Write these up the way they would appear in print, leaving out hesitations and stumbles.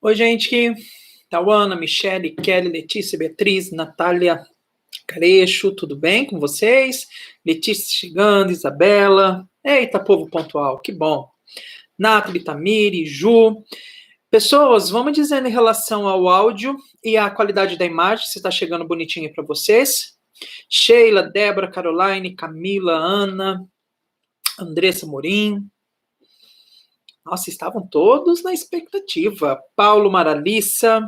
Oi, gente. Tauana, Michele, Kelly, Letícia, Beatriz, Natália, Carecho, tudo bem com vocês? Letícia chegando, Isabela. Eita, povo pontual, que bom. Nathalie, Tamiri, Ju. Pessoas, vamos dizendo em relação ao áudio e à qualidade da imagem, se está chegando bonitinho para vocês. Sheila, Débora, Caroline, Camila, Ana, Andressa Morim. Nossa, estavam todos na expectativa. Paulo, Maralissa.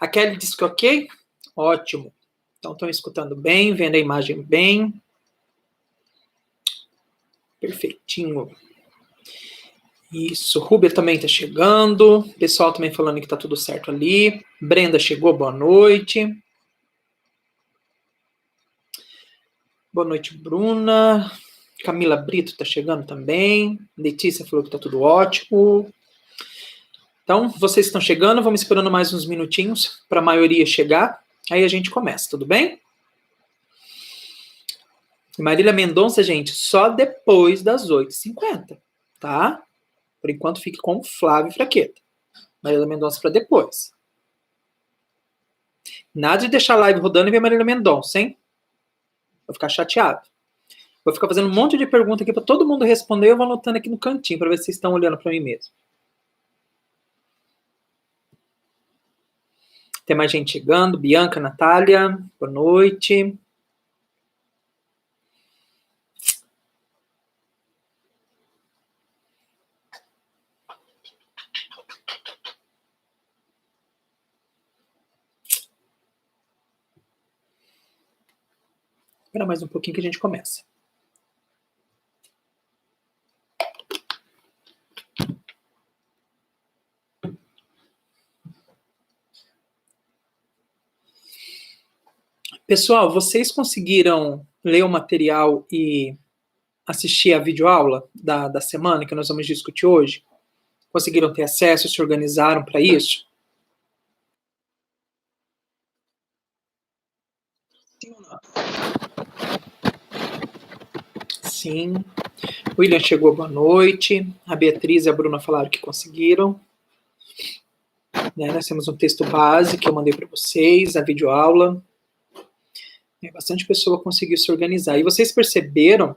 A Kelly disse que ok? Ótimo. Então, estão escutando bem, vendo a imagem bem. Perfeitinho. Isso. Rúbia também está chegando. Pessoal também falando que está tudo certo ali. Brenda chegou, boa noite. Boa noite, Bruna. Camila Brito está chegando também. Letícia falou que está tudo ótimo. Então, vocês estão chegando, vamos esperando mais uns minutinhos para a maioria chegar. Aí a gente começa, tudo bem? Marília Mendonça, gente, só depois das 8h50, tá? Por enquanto, fique com Flávio Fraqueta. Marília Mendonça para depois. Nada de deixar a live rodando e ver Marília Mendonça, hein? Vou ficar chateado. Vou ficar fazendo um monte de pergunta aqui para todo mundo responder. Eu vou anotando aqui no cantinho para ver se vocês estão olhando para mim mesmo. Tem mais gente chegando. Bianca, Natália, boa noite. Espera mais um pouquinho que a gente começa. Pessoal, vocês conseguiram ler o material e assistir a videoaula da semana que nós vamos discutir hoje? Conseguiram ter acesso, se organizaram para isso? Sim. William chegou, boa noite. A Beatriz e a Bruna falaram que conseguiram. Nós temos um texto base que eu mandei para vocês, a videoaula. Bastante pessoa conseguiu se organizar. E vocês perceberam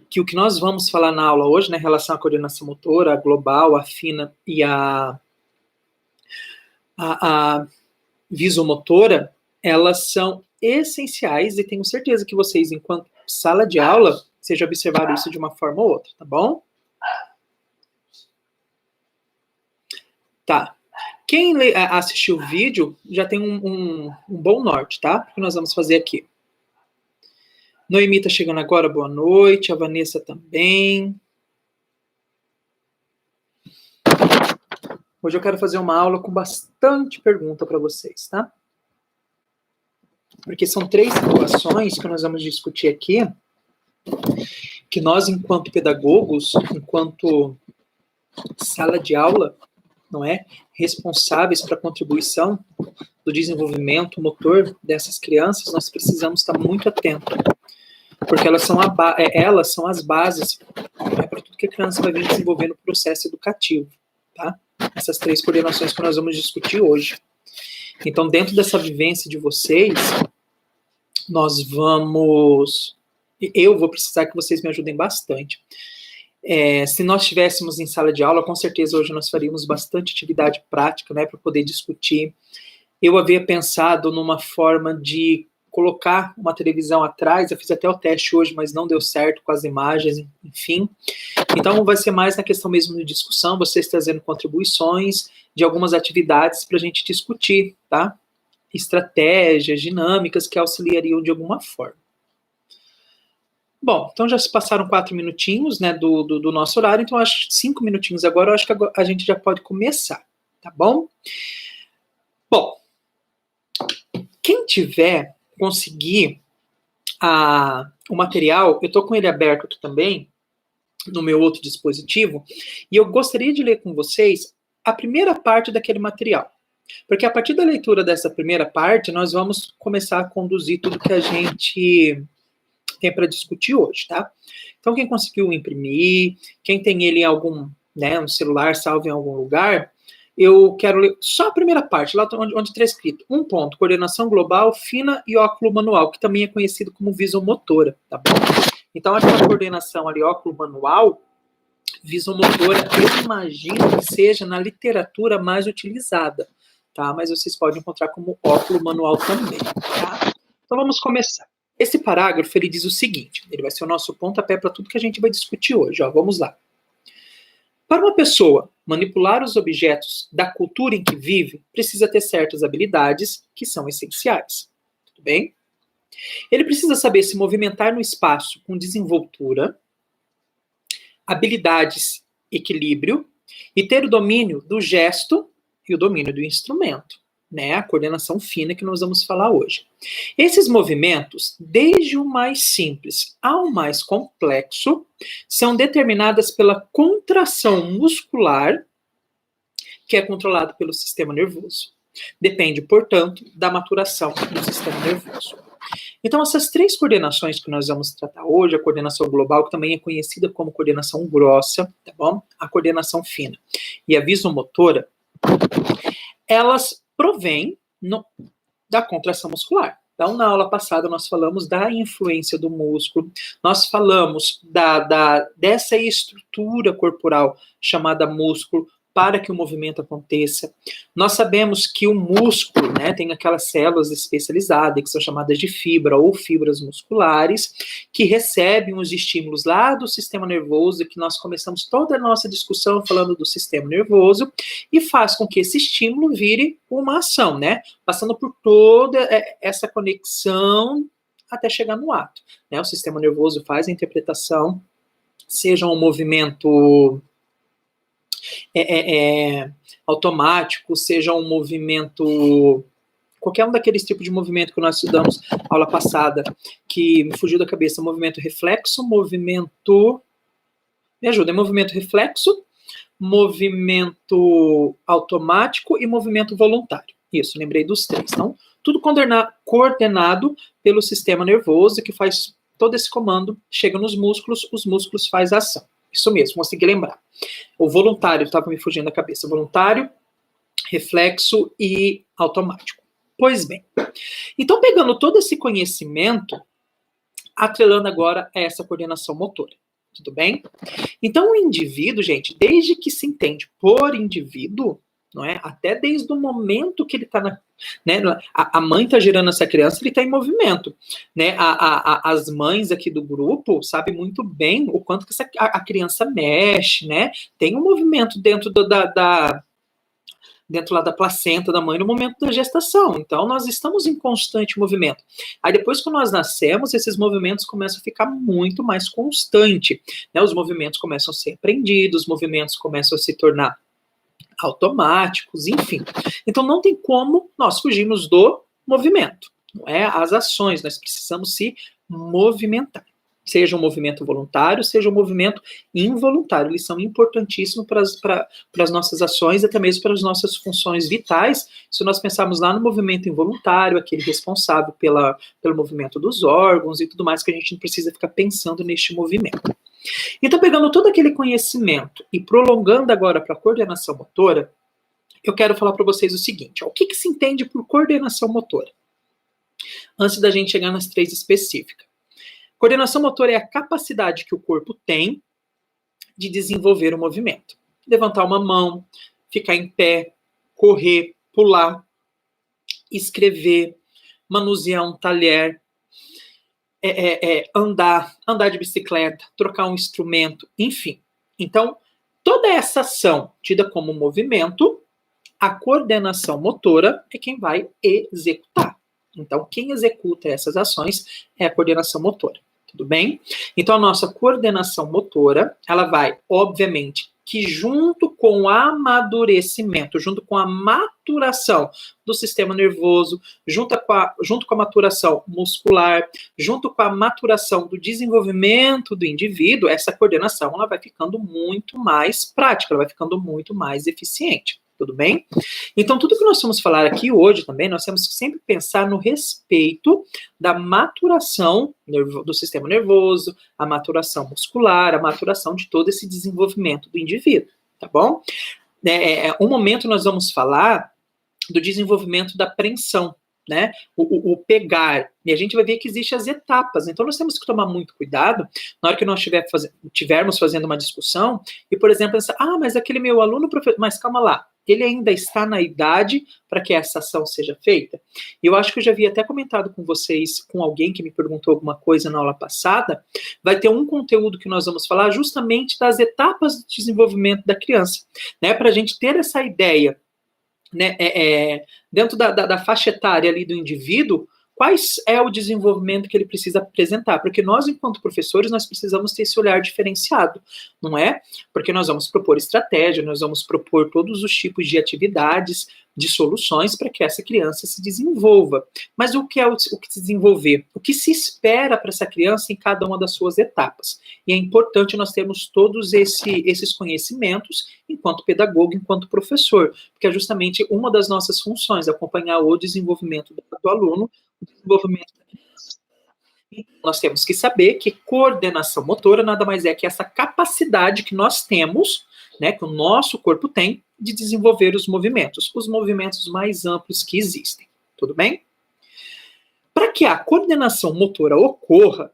que o que nós vamos falar na aula hoje, né, em relação à coordenação motora, a global, a fina e a visomotora, elas são essenciais e tenho certeza que vocês, enquanto sala de aula, vocês já observaram isso de uma forma ou outra, tá bom? Tá. Quem assistiu o vídeo já tem um bom norte, tá? O que nós vamos fazer aqui. Noemi tá chegando agora, boa noite. A Vanessa também. Hoje eu quero fazer uma aula com bastante pergunta para vocês, tá? Porque são 3 situações que nós vamos discutir aqui, que nós, enquanto pedagogos, enquanto sala de aula, não é, responsáveis para a contribuição do desenvolvimento motor dessas crianças, nós precisamos estar muito atentos, porque elas são as bases para tudo que a criança vai vir desenvolver no processo educativo, tá? Essas 3 coordenações que nós vamos discutir hoje. Então, dentro dessa vivência de vocês, eu vou precisar que vocês me ajudem bastante. Se nós estivéssemos em sala de aula, com certeza hoje nós faríamos bastante atividade prática, né, para poder discutir. Eu havia pensado numa forma de colocar uma televisão atrás, eu fiz até o teste hoje, mas não deu certo com as imagens, enfim. Então vai ser mais na questão mesmo de discussão, vocês trazendo contribuições de algumas atividades para a gente discutir, tá? Estratégias, dinâmicas que auxiliariam de alguma forma. Bom, então já se passaram 4 minutinhos, né, do nosso horário, então acho 5 minutinhos agora, eu acho que a gente já pode começar, tá bom? Bom, quem conseguir o material, eu estou com ele aberto aqui também, no meu outro dispositivo, e eu gostaria de ler com vocês a primeira parte daquele material. Porque a partir da leitura dessa primeira parte, nós vamos começar a conduzir tudo que a gente tem para discutir hoje, tá? Então, quem conseguiu imprimir, quem tem ele em algum, né, um celular salvo em algum lugar, eu quero ler só a primeira parte, lá onde está escrito. 1 ponto, coordenação global, fina e óculo manual, que também é conhecido como visomotora, tá bom? Então, aquela coordenação ali, óculo manual, visomotora, eu imagino que seja na literatura mais utilizada, tá? Mas vocês podem encontrar como óculo manual também, tá? Então, vamos começar. Esse parágrafo, ele diz o seguinte, ele vai ser o nosso pontapé para tudo que a gente vai discutir hoje, ó, vamos lá. Para uma pessoa manipular os objetos da cultura em que vive, precisa ter certas habilidades que são essenciais. Tudo bem? Ele precisa saber se movimentar no espaço com desenvoltura, habilidades, equilíbrio e ter o domínio do gesto e o domínio do instrumento, né? A coordenação fina que nós vamos falar hoje. Esses movimentos, desde o mais simples ao mais complexo, são determinadas pela contração muscular, que é controlado pelo sistema nervoso. Depende, portanto, da maturação do sistema nervoso. Então, essas 3 coordenações que nós vamos tratar hoje, a coordenação global, que também é conhecida como coordenação grossa, tá bom? A coordenação fina e a visomotora, elas provêm da contração muscular. Então, na aula passada, nós falamos da influência do músculo, nós falamos dessa estrutura corporal chamada músculo, para que o movimento aconteça. Nós sabemos que o músculo, né, tem aquelas células especializadas, que são chamadas de fibra ou fibras musculares, que recebem os estímulos lá do sistema nervoso, que nós começamos toda a nossa discussão falando do sistema nervoso, e faz com que esse estímulo vire uma ação, né, passando por toda essa conexão até chegar no ato, né. O sistema nervoso faz a interpretação, seja um movimento automático, seja um movimento, qualquer um daqueles tipos de movimento que nós estudamos na aula passada, que me fugiu da cabeça, movimento reflexo, movimento, me ajuda, é movimento reflexo, movimento automático e movimento voluntário. Isso, lembrei dos 3. Então, tudo coordenado pelo sistema nervoso, que faz todo esse comando, chega nos músculos, os músculos fazem a ação. Isso mesmo, consegui lembrar. O voluntário, estava me fugindo da cabeça. Voluntário, reflexo e automático. Pois bem. Então, pegando todo esse conhecimento, atrelando agora a essa coordenação motora. Tudo bem? Então, o indivíduo, gente, desde que se entende por indivíduo, não é? Até desde o momento que ele está né, a mãe está gerando essa criança, ele está em movimento, né? As mães aqui do grupo sabem muito bem o quanto que a criança mexe, né? Tem um movimento dentro dentro lá da placenta da mãe no momento da gestação. Então, nós estamos em constante movimento. Aí, depois que nós nascemos, esses movimentos começam a ficar muito mais constantes, né? Os movimentos começam a ser aprendidos, os movimentos começam a se tornar automáticos, enfim. Então, não tem como nós fugirmos do movimento, não é? As ações, nós precisamos se movimentar. Seja um movimento voluntário, seja um movimento involuntário. Eles são importantíssimos para as nossas ações, até mesmo para as nossas funções vitais. Se nós pensarmos lá no movimento involuntário, aquele responsável pelo movimento dos órgãos e tudo mais, que a gente não precisa ficar pensando neste movimento. Então, pegando todo aquele conhecimento e prolongando agora para a coordenação motora, eu quero falar para vocês o seguinte, ó, o que se entende por coordenação motora? Antes da gente chegar nas 3 específicas. Coordenação motora é a capacidade que o corpo tem de desenvolver o movimento. Levantar uma mão, ficar em pé, correr, pular, escrever, manusear um talher, andar de bicicleta, trocar um instrumento, enfim. Então, toda essa ação tida como movimento, a coordenação motora é quem vai executar. Então, quem executa essas ações é a coordenação motora. Tudo bem? Então, a nossa coordenação motora, ela vai, obviamente, que junto com o amadurecimento, junto com a maturação do sistema nervoso, junto com a maturação muscular, junto com a maturação do desenvolvimento do indivíduo, essa coordenação ela vai ficando muito mais prática, ela vai ficando muito mais eficiente. Tudo bem? Então, tudo que nós vamos falar aqui hoje também, nós temos que sempre pensar no respeito da maturação do sistema nervoso, a maturação muscular, a maturação de todo esse desenvolvimento do indivíduo, tá bom? Um momento nós vamos falar do desenvolvimento da apreensão, né? O pegar. E a gente vai ver que existem as etapas. Então, nós temos que tomar muito cuidado na hora que nós estivermos fazendo uma discussão e, por exemplo, pensar, mas aquele meu aluno, mas calma lá, ele ainda está na idade para que essa ação seja feita? Eu acho que eu já havia até comentado com vocês, com alguém que me perguntou alguma coisa na aula passada, vai ter um conteúdo que nós vamos falar justamente das etapas de desenvolvimento da criança, né? Para a gente ter essa ideia, né, dentro da faixa etária ali do indivíduo, quais é o desenvolvimento que ele precisa apresentar, porque nós, enquanto professores, nós precisamos ter esse olhar diferenciado, não é? Porque nós vamos propor estratégia, nós vamos propor todos os tipos de atividades, de soluções para que essa criança se desenvolva. Mas o que é o que se desenvolver? O que se espera para essa criança em cada uma das suas etapas? E é importante nós termos todos esses conhecimentos enquanto pedagogo, enquanto professor, porque é justamente uma das nossas funções, acompanhar o desenvolvimento do aluno, o desenvolvimento da criança. Então, nós temos que saber que coordenação motora nada mais é que essa capacidade que nós temos, né, que o nosso corpo tem, de desenvolver os movimentos mais amplos que existem. Tudo bem? Para que a coordenação motora ocorra,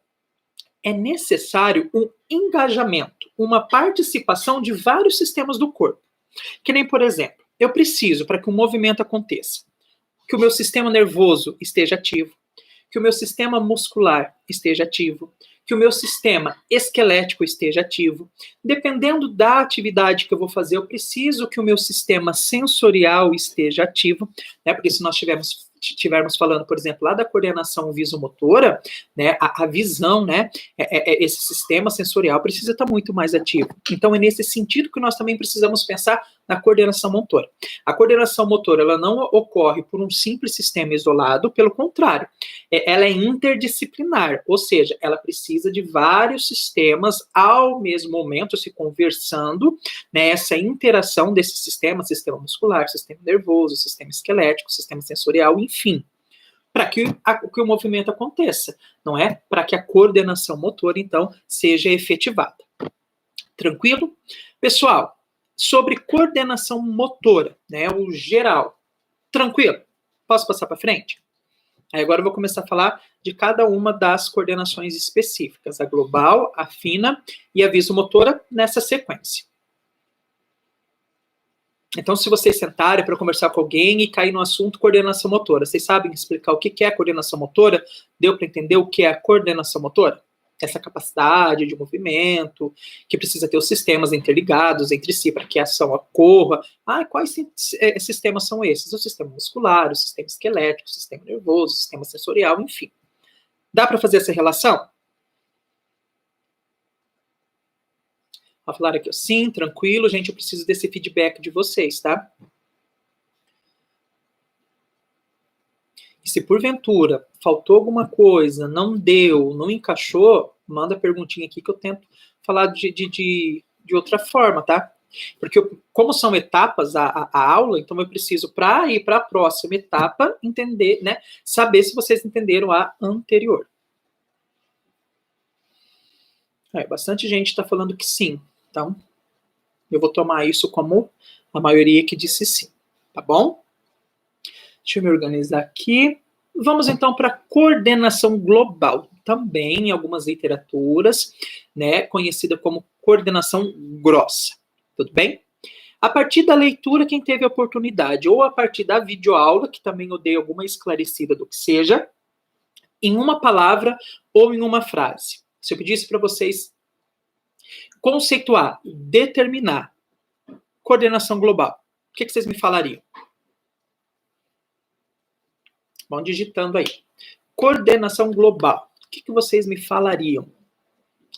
é necessário um engajamento, uma participação de vários sistemas do corpo. Que nem, por exemplo, eu preciso, para que um movimento aconteça, que o meu sistema nervoso esteja ativo, que o meu sistema muscular esteja ativo, que o meu sistema esquelético esteja ativo. Dependendo da atividade que eu vou fazer, eu preciso que o meu sistema sensorial esteja ativo, né? Porque se nós estivermos falando, por exemplo, lá da coordenação visomotora, né, a visão, né, esse sistema sensorial precisa estar muito mais ativo. Então, é nesse sentido que nós também precisamos pensar na coordenação motora. A coordenação motora, ela não ocorre por um simples sistema isolado, pelo contrário, ela é interdisciplinar, ou seja, ela precisa de vários sistemas ao mesmo momento se conversando, né, essa interação desse sistema muscular, sistema nervoso, sistema esquelético, sistema sensorial, enfim, para que o movimento aconteça, não é? Para que a coordenação motora, então, seja efetivada. Tranquilo? Pessoal, sobre coordenação motora, né, o geral. Tranquilo? Posso passar para frente? Aí agora eu vou começar a falar de cada uma das coordenações específicas, a global, a fina e a visomotora nessa sequência. Então, se vocês sentarem para conversar com alguém e cair no assunto coordenação motora, vocês sabem explicar o que é coordenação motora? Deu para entender o que é a coordenação motora? Essa capacidade de movimento, que precisa ter os sistemas interligados entre si para que a ação ocorra. Quais sistemas são esses? O sistema muscular, o sistema esquelético, o sistema nervoso, o sistema sensorial, enfim. Dá para fazer essa relação? Vou falar aqui, sim, tranquilo, gente, eu preciso desse feedback de vocês, tá? E se porventura faltou alguma coisa, não deu, não encaixou, manda perguntinha aqui que eu tento falar de outra forma, tá? Porque como são etapas a aula, então eu preciso, para ir para a próxima etapa, entender, né? Saber se vocês entenderam a anterior. Bastante gente está falando que sim. Então, eu vou tomar isso como a maioria que disse sim, tá bom? Deixa eu me organizar aqui. Vamos então para a coordenação global, também em algumas literaturas, né, conhecida como coordenação grossa, tudo bem? A partir da leitura, quem teve a oportunidade, ou a partir da videoaula, que também eu dei alguma esclarecida do que seja, em uma palavra ou em uma frase. Se eu pedisse para vocês conceituar, determinar coordenação global, o que vocês me falariam? Vão digitando aí. Coordenação global. O que vocês me falariam?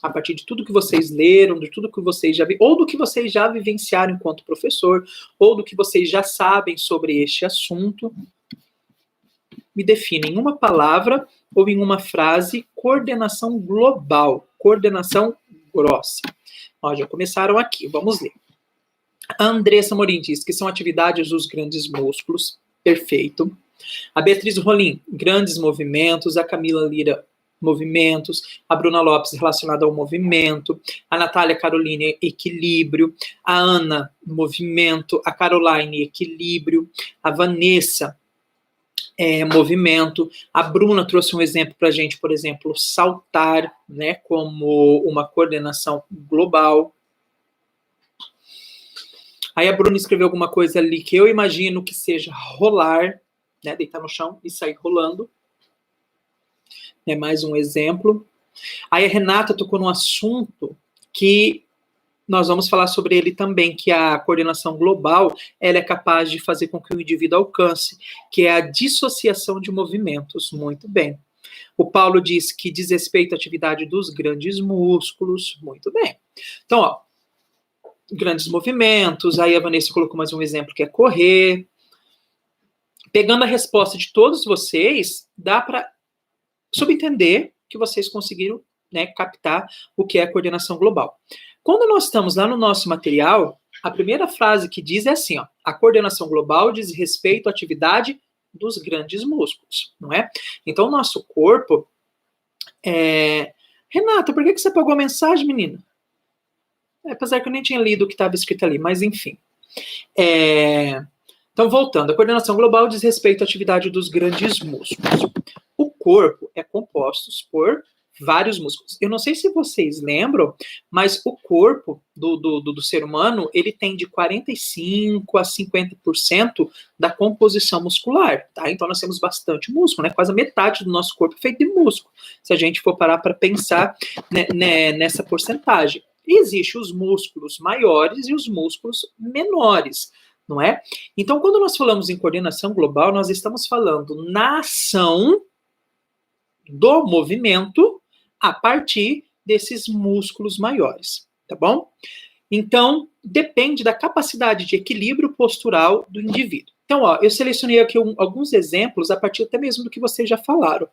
A partir de tudo que vocês leram, de tudo que vocês já viram, ou do que vocês já vivenciaram enquanto professor, ou do que vocês já sabem sobre este assunto, me definem em uma palavra ou em uma frase coordenação global, coordenação grossa. Ó, já começaram aqui, vamos ler. A Andressa Morim diz que são atividades dos grandes músculos, perfeito. A Beatriz Rolim, grandes movimentos. A Camila Lira, movimentos, a Bruna Lopes relacionada ao movimento, a Natália Caroline, equilíbrio, a Ana, movimento, a Caroline, equilíbrio, a Vanessa, movimento, a Bruna trouxe um exemplo para a gente, por exemplo, saltar, né, como uma coordenação global. Aí a Bruna escreveu alguma coisa ali que eu imagino que seja rolar, né, deitar no chão e sair rolando. É mais um exemplo. Aí a Renata tocou num assunto que nós vamos falar sobre ele também, que a coordenação global, ela é capaz de fazer com que o indivíduo alcance, que é a dissociação de movimentos. Muito bem. O Paulo diz que diz respeito à atividade dos grandes músculos. Muito bem. Então, ó, grandes movimentos. Aí a Vanessa colocou mais um exemplo, que é correr. Pegando a resposta de todos vocês, dá para subentender que vocês conseguiram, né, captar o que é a coordenação global. Quando nós estamos lá no nosso material, a primeira frase que diz é assim, ó, a coordenação global diz respeito à atividade dos grandes músculos, não é? Então, o nosso corpo Renata, por que você apagou a mensagem, menina? Apesar que eu nem tinha lido o que estava escrito ali, mas enfim. Então, voltando, a coordenação global diz respeito à atividade dos grandes músculos. O corpo é composto por vários músculos. Eu não sei se vocês lembram, mas o corpo do ser humano, ele tem de 45% a 50% da composição muscular, tá? Então, nós temos bastante músculo, né? Quase a metade do nosso corpo é feito de músculo, se a gente for parar para pensar, né, nessa porcentagem. E existem os músculos maiores e os músculos menores, não é? Então, quando nós falamos em coordenação global, nós estamos falando na ação do movimento a partir desses músculos maiores, tá bom? Então, depende da capacidade de equilíbrio postural do indivíduo. Então, ó, eu selecionei aqui alguns exemplos a partir até mesmo do que vocês já falaram.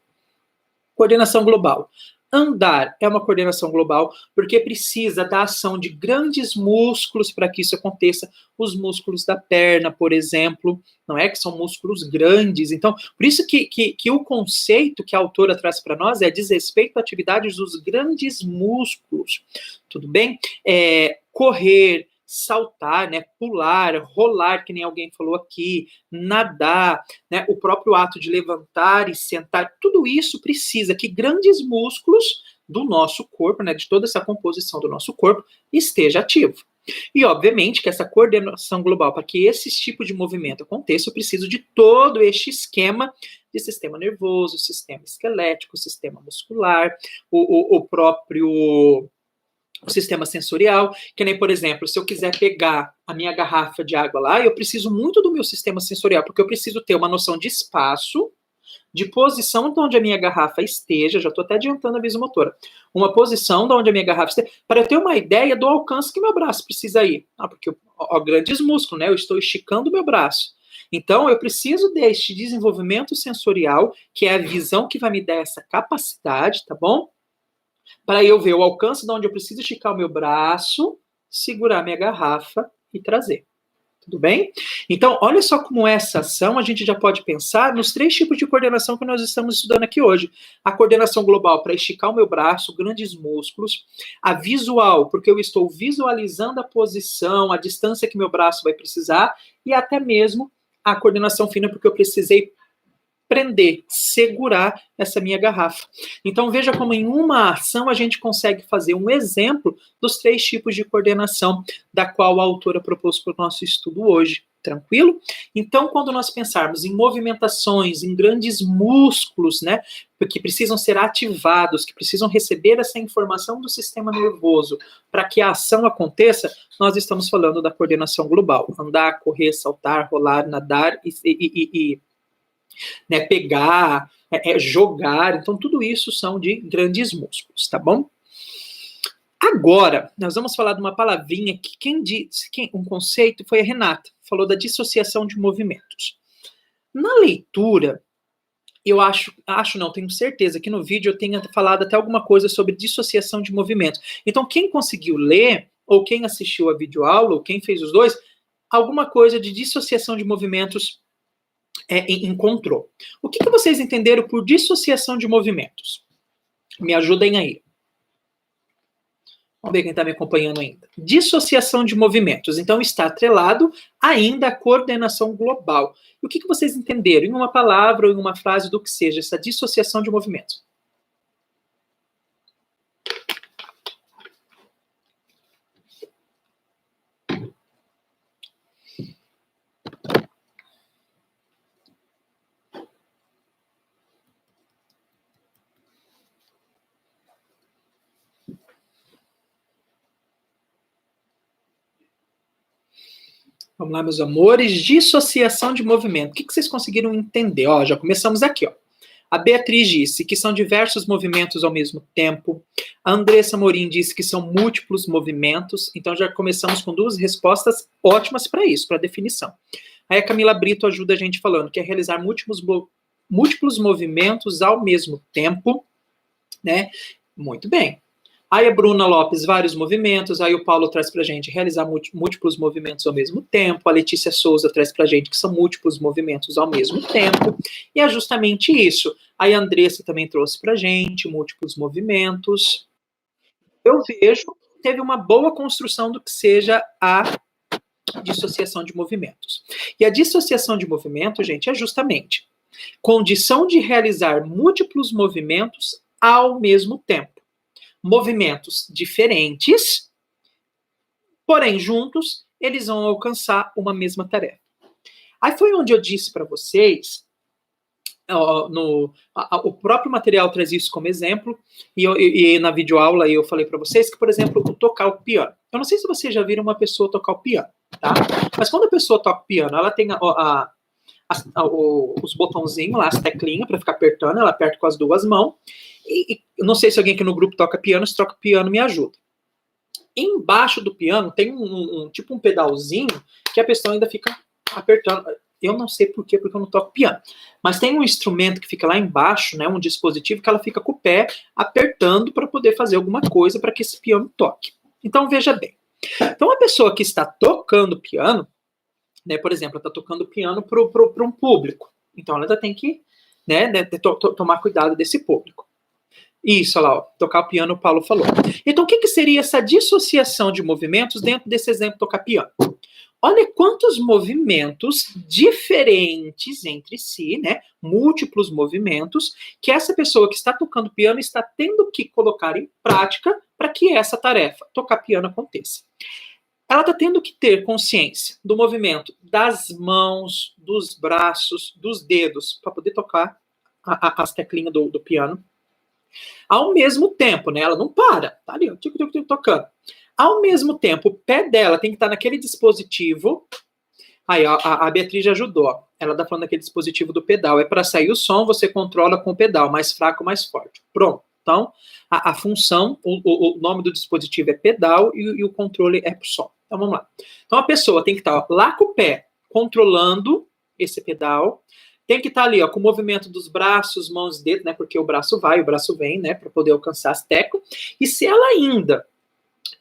Coordenação global. Andar é uma coordenação global porque precisa da ação de grandes músculos para que isso aconteça. Os músculos da perna, por exemplo, não é que são músculos grandes. Então, por isso que o conceito que a autora traz para nós é diz respeito a atividades dos grandes músculos. Tudo bem? Correr, saltar, né, pular, rolar, que nem alguém falou aqui, nadar, né, o próprio ato de levantar e sentar, tudo isso precisa que grandes músculos do nosso corpo, né, de toda essa composição do nosso corpo, esteja ativo. E, obviamente, que essa coordenação global, para que esse tipo de movimento aconteça, eu preciso de todo este esquema de sistema nervoso, sistema esquelético, sistema muscular, o próprio o sistema sensorial, que nem, por exemplo, se eu quiser pegar a minha garrafa de água lá, eu preciso muito do meu sistema sensorial, porque eu preciso ter uma noção de espaço, de posição de onde a minha garrafa esteja, já estou até adiantando a visomotora, uma posição de onde a minha garrafa esteja, para eu ter uma ideia do alcance que meu braço precisa ir. Porque, grandes músculos, né? Eu estou esticando o meu braço. Então, eu preciso deste desenvolvimento sensorial, que é a visão que vai me dar essa capacidade, tá bom? Para eu ver o alcance de onde eu preciso esticar o meu braço, segurar minha garrafa e trazer. Tudo bem? Então, olha só como essa ação a gente já pode pensar nos 3 tipos de coordenação que nós estamos estudando aqui hoje. A coordenação global para esticar o meu braço, grandes músculos. A visual, porque eu estou visualizando a posição, a distância que meu braço vai precisar. E até mesmo a coordenação fina, porque eu precisei prender, segurar essa minha garrafa. Então, veja como em uma ação a gente consegue fazer um exemplo dos 3 tipos de coordenação da qual a autora propôs para o nosso estudo hoje. Tranquilo? Então, quando nós pensarmos em movimentações, em grandes músculos, né, que precisam ser ativados, que precisam receber essa informação do sistema nervoso para que a ação aconteça, nós estamos falando da coordenação global. Andar, correr, saltar, rolar, nadar né, pegar, jogar, então tudo isso são de grandes músculos, tá bom? Agora, nós vamos falar de uma palavrinha que um conceito foi a Renata, falou da dissociação de movimentos. Na leitura, eu tenho certeza que no vídeo eu tenha falado até alguma coisa sobre dissociação de movimentos. Então, quem conseguiu ler, ou quem assistiu a videoaula, ou quem fez os dois, alguma coisa de dissociação de movimentos encontrou. O que vocês entenderam por dissociação de movimentos? Me ajudem aí. Vamos ver quem está me acompanhando ainda. Dissociação de movimentos. Então, está atrelado ainda à coordenação global. E o que vocês entenderam? Em uma palavra ou em uma frase do que seja, essa dissociação de movimentos. Vamos lá, meus amores. Dissociação de movimento. O que vocês conseguiram entender? Ó, já começamos aqui, ó. A Beatriz disse que são diversos movimentos ao mesmo tempo. A Andressa Morim disse que são múltiplos movimentos. Então já começamos com duas respostas ótimas para isso, para a definição. Aí a Camila Brito ajuda a gente falando que é realizar múltiplos movimentos ao mesmo tempo, né? Muito bem. Aí a Bruna Lopes, vários movimentos. Aí o Paulo traz pra gente realizar múltiplos movimentos ao mesmo tempo. A Letícia Souza traz pra gente que são múltiplos movimentos ao mesmo tempo. E é justamente isso. Aí a Andressa também trouxe pra gente múltiplos movimentos. Eu vejo que teve uma boa construção do que seja a dissociação de movimentos. E a dissociação de movimentos, gente, é justamente condição de realizar múltiplos movimentos ao mesmo tempo. Movimentos diferentes, porém juntos, eles vão alcançar uma mesma tarefa. Aí foi onde eu disse para vocês, o próprio material traz isso como exemplo, e na videoaula eu falei para vocês que, por exemplo, o tocar o piano. Eu não sei se vocês já viram uma pessoa tocar o piano, tá? Mas quando a pessoa toca o piano, ela tem os botãozinhos lá, as teclinhas para ficar apertando, ela aperta com as duas mãos. E não sei se alguém aqui no grupo toca piano, se toca piano me ajuda. Embaixo do piano tem tipo um pedalzinho que a pessoa ainda fica apertando. Eu não sei por quê, porque eu não toco piano. Mas tem um instrumento que fica lá embaixo, né, um dispositivo que ela fica com o pé apertando para poder fazer alguma coisa para que esse piano toque. Então veja bem. Então a pessoa que está tocando piano, né, por exemplo, ela está tocando piano para um público. Então ela já tem que, né, tomar cuidado desse público. Isso, olha lá, ó, tocar o piano, o Paulo falou. Então, o que seria essa dissociação de movimentos dentro desse exemplo tocar piano? Olha quantos movimentos diferentes entre si, né? Múltiplos movimentos, que essa pessoa que está tocando piano está tendo que colocar em prática para que essa tarefa, tocar piano, aconteça. Ela está tendo que ter consciência do movimento das mãos, dos braços, dos dedos, para poder tocar as teclinhas do piano. Ao mesmo tempo, né? Ela não para, tá ali, tocando. Ao mesmo tempo, o pé dela tem que estar naquele dispositivo. Aí, a Beatriz já ajudou. Ela tá falando daquele dispositivo do pedal. É para sair o som, você controla com o pedal, mais fraco, mais forte. Pronto. Então, a função, o nome do dispositivo é pedal e o controle é pro som. Então, vamos lá. Então, a pessoa tem que estar lá com o pé, controlando esse pedal. Tem que estar ali, ó, com o movimento dos braços, mãos, dedos, né? Porque o braço vai, o braço vem, né? Para poder alcançar as teclas. E se ela ainda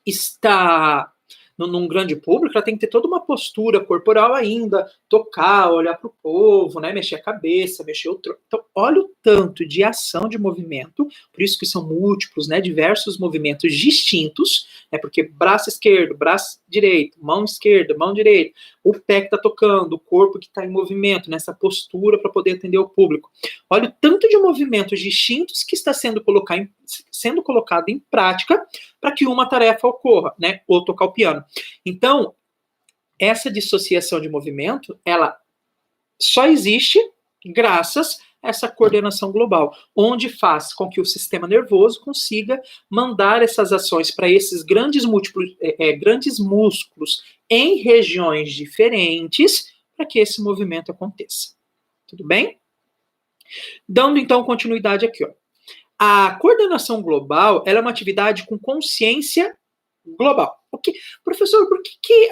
está num grande público, ela tem que ter toda uma postura corporal ainda, tocar, olhar para o povo, né? Mexer a cabeça, mexer o tronco. Então, olha o tanto de ação de movimento, por isso que são múltiplos, né? Diversos movimentos distintos, né? Porque braço esquerdo, braço direito, mão esquerda, mão direita, o pé que está tocando, o corpo que está em movimento, nessa postura para poder atender o público. Olha o tanto de movimentos distintos que está sendo colocado em prática para que uma tarefa ocorra, né? Ou tocar o piano. Então, essa dissociação de movimento, ela só existe graças a essa coordenação global, onde faz com que o sistema nervoso consiga mandar essas ações para esses grandes músculos em regiões diferentes para que esse movimento aconteça. Tudo bem? Dando, então, continuidade aqui, ó. A coordenação global, ela é uma atividade com consciência global. Professor, por que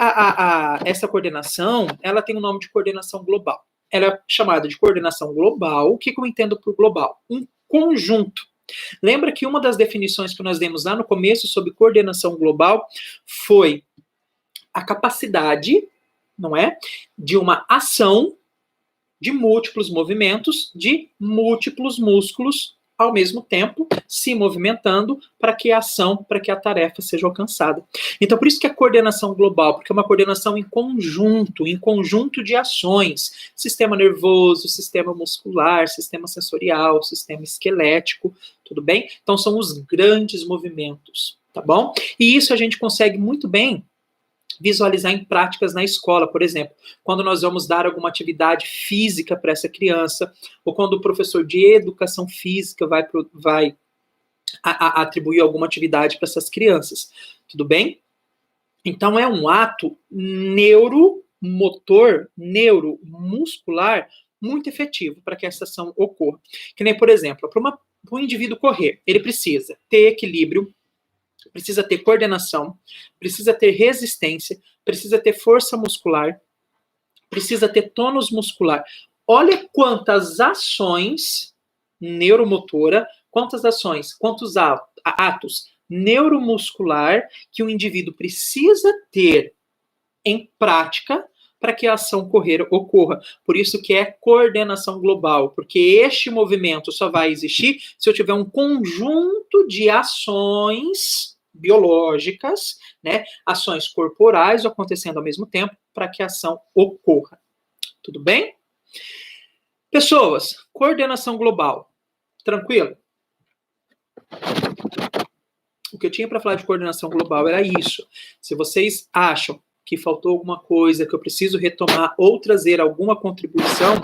essa coordenação, ela tem o nome de coordenação global? Ela é chamada de coordenação global. O que eu entendo por global? Um conjunto. Lembra que uma das definições que nós demos lá no começo sobre coordenação global foi a capacidade, não é, de uma ação de múltiplos movimentos, de múltiplos músculos ao mesmo tempo, se movimentando para que a ação, para que a tarefa seja alcançada. Então, por isso que é coordenação global, porque é uma coordenação em conjunto de ações. Sistema nervoso, sistema muscular, sistema sensorial, sistema esquelético, tudo bem? Então, são os grandes movimentos, tá bom? E isso a gente consegue muito bem visualizar em práticas na escola, por exemplo, quando nós vamos dar alguma atividade física para essa criança, ou quando o professor de educação física vai atribuir alguma atividade para essas crianças, tudo bem? Então é um ato neuromotor, neuromuscular, muito efetivo para que essa ação ocorra. Que nem, por exemplo, para um indivíduo correr, ele precisa ter equilíbrio, precisa ter coordenação, precisa ter resistência, precisa ter força muscular, precisa ter tônus muscular. Olha quantas ações neuromotora, quantas ações, quantos atos neuromuscular que o indivíduo precisa ter em prática para que a ação ocorra. Por isso que é coordenação global, porque este movimento só vai existir se eu tiver um conjunto de ações biológicas, né, ações corporais acontecendo ao mesmo tempo para que a ação ocorra. Tudo bem? Pessoas, coordenação global. Tranquilo? O que eu tinha para falar de coordenação global era isso. Se vocês acham que faltou alguma coisa, que eu preciso retomar ou trazer alguma contribuição,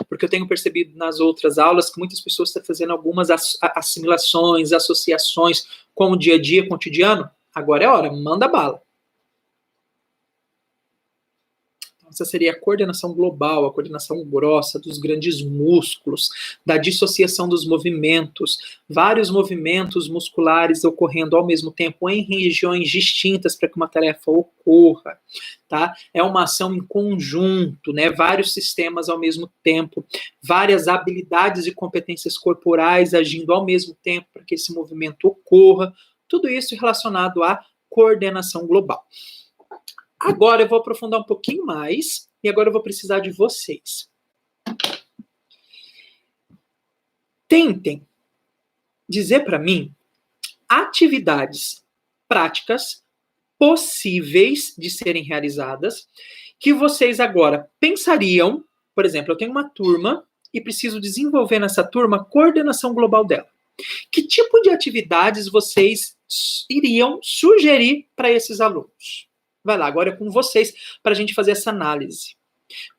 porque eu tenho percebido nas outras aulas que muitas pessoas estão fazendo algumas assimilações, associações com o dia a dia cotidiano, agora é hora, manda bala. Essa seria a coordenação global, a coordenação grossa dos grandes músculos, da dissociação dos movimentos, vários movimentos musculares ocorrendo ao mesmo tempo em regiões distintas para que uma tarefa ocorra, tá? É uma ação em conjunto, né? Vários sistemas ao mesmo tempo, várias habilidades e competências corporais agindo ao mesmo tempo para que esse movimento ocorra, tudo isso relacionado à coordenação global. Agora eu vou aprofundar um pouquinho mais e agora eu vou precisar de vocês. Tentem dizer para mim atividades práticas possíveis de serem realizadas que vocês agora pensariam, por exemplo, eu tenho uma turma e preciso desenvolver nessa turma a coordenação global dela. Que tipo de atividades vocês iriam sugerir para esses alunos? Vai lá, agora é com vocês para a gente fazer essa análise.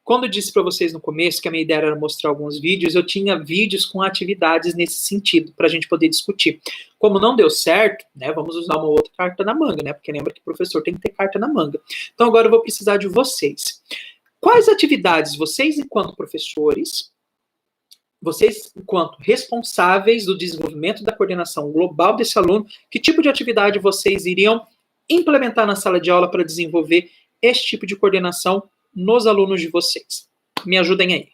Quando eu disse para vocês no começo que a minha ideia era mostrar alguns vídeos, eu tinha vídeos com atividades nesse sentido, para a gente poder discutir. Como não deu certo, né, vamos usar uma outra carta na manga, né, porque lembra que o professor tem que ter carta na manga. Então agora eu vou precisar de vocês. Quais atividades vocês, enquanto professores, vocês, enquanto responsáveis do desenvolvimento da coordenação global desse aluno, que tipo de atividade vocês iriam implementar na sala de aula para desenvolver esse tipo de coordenação nos alunos de vocês? Me ajudem aí.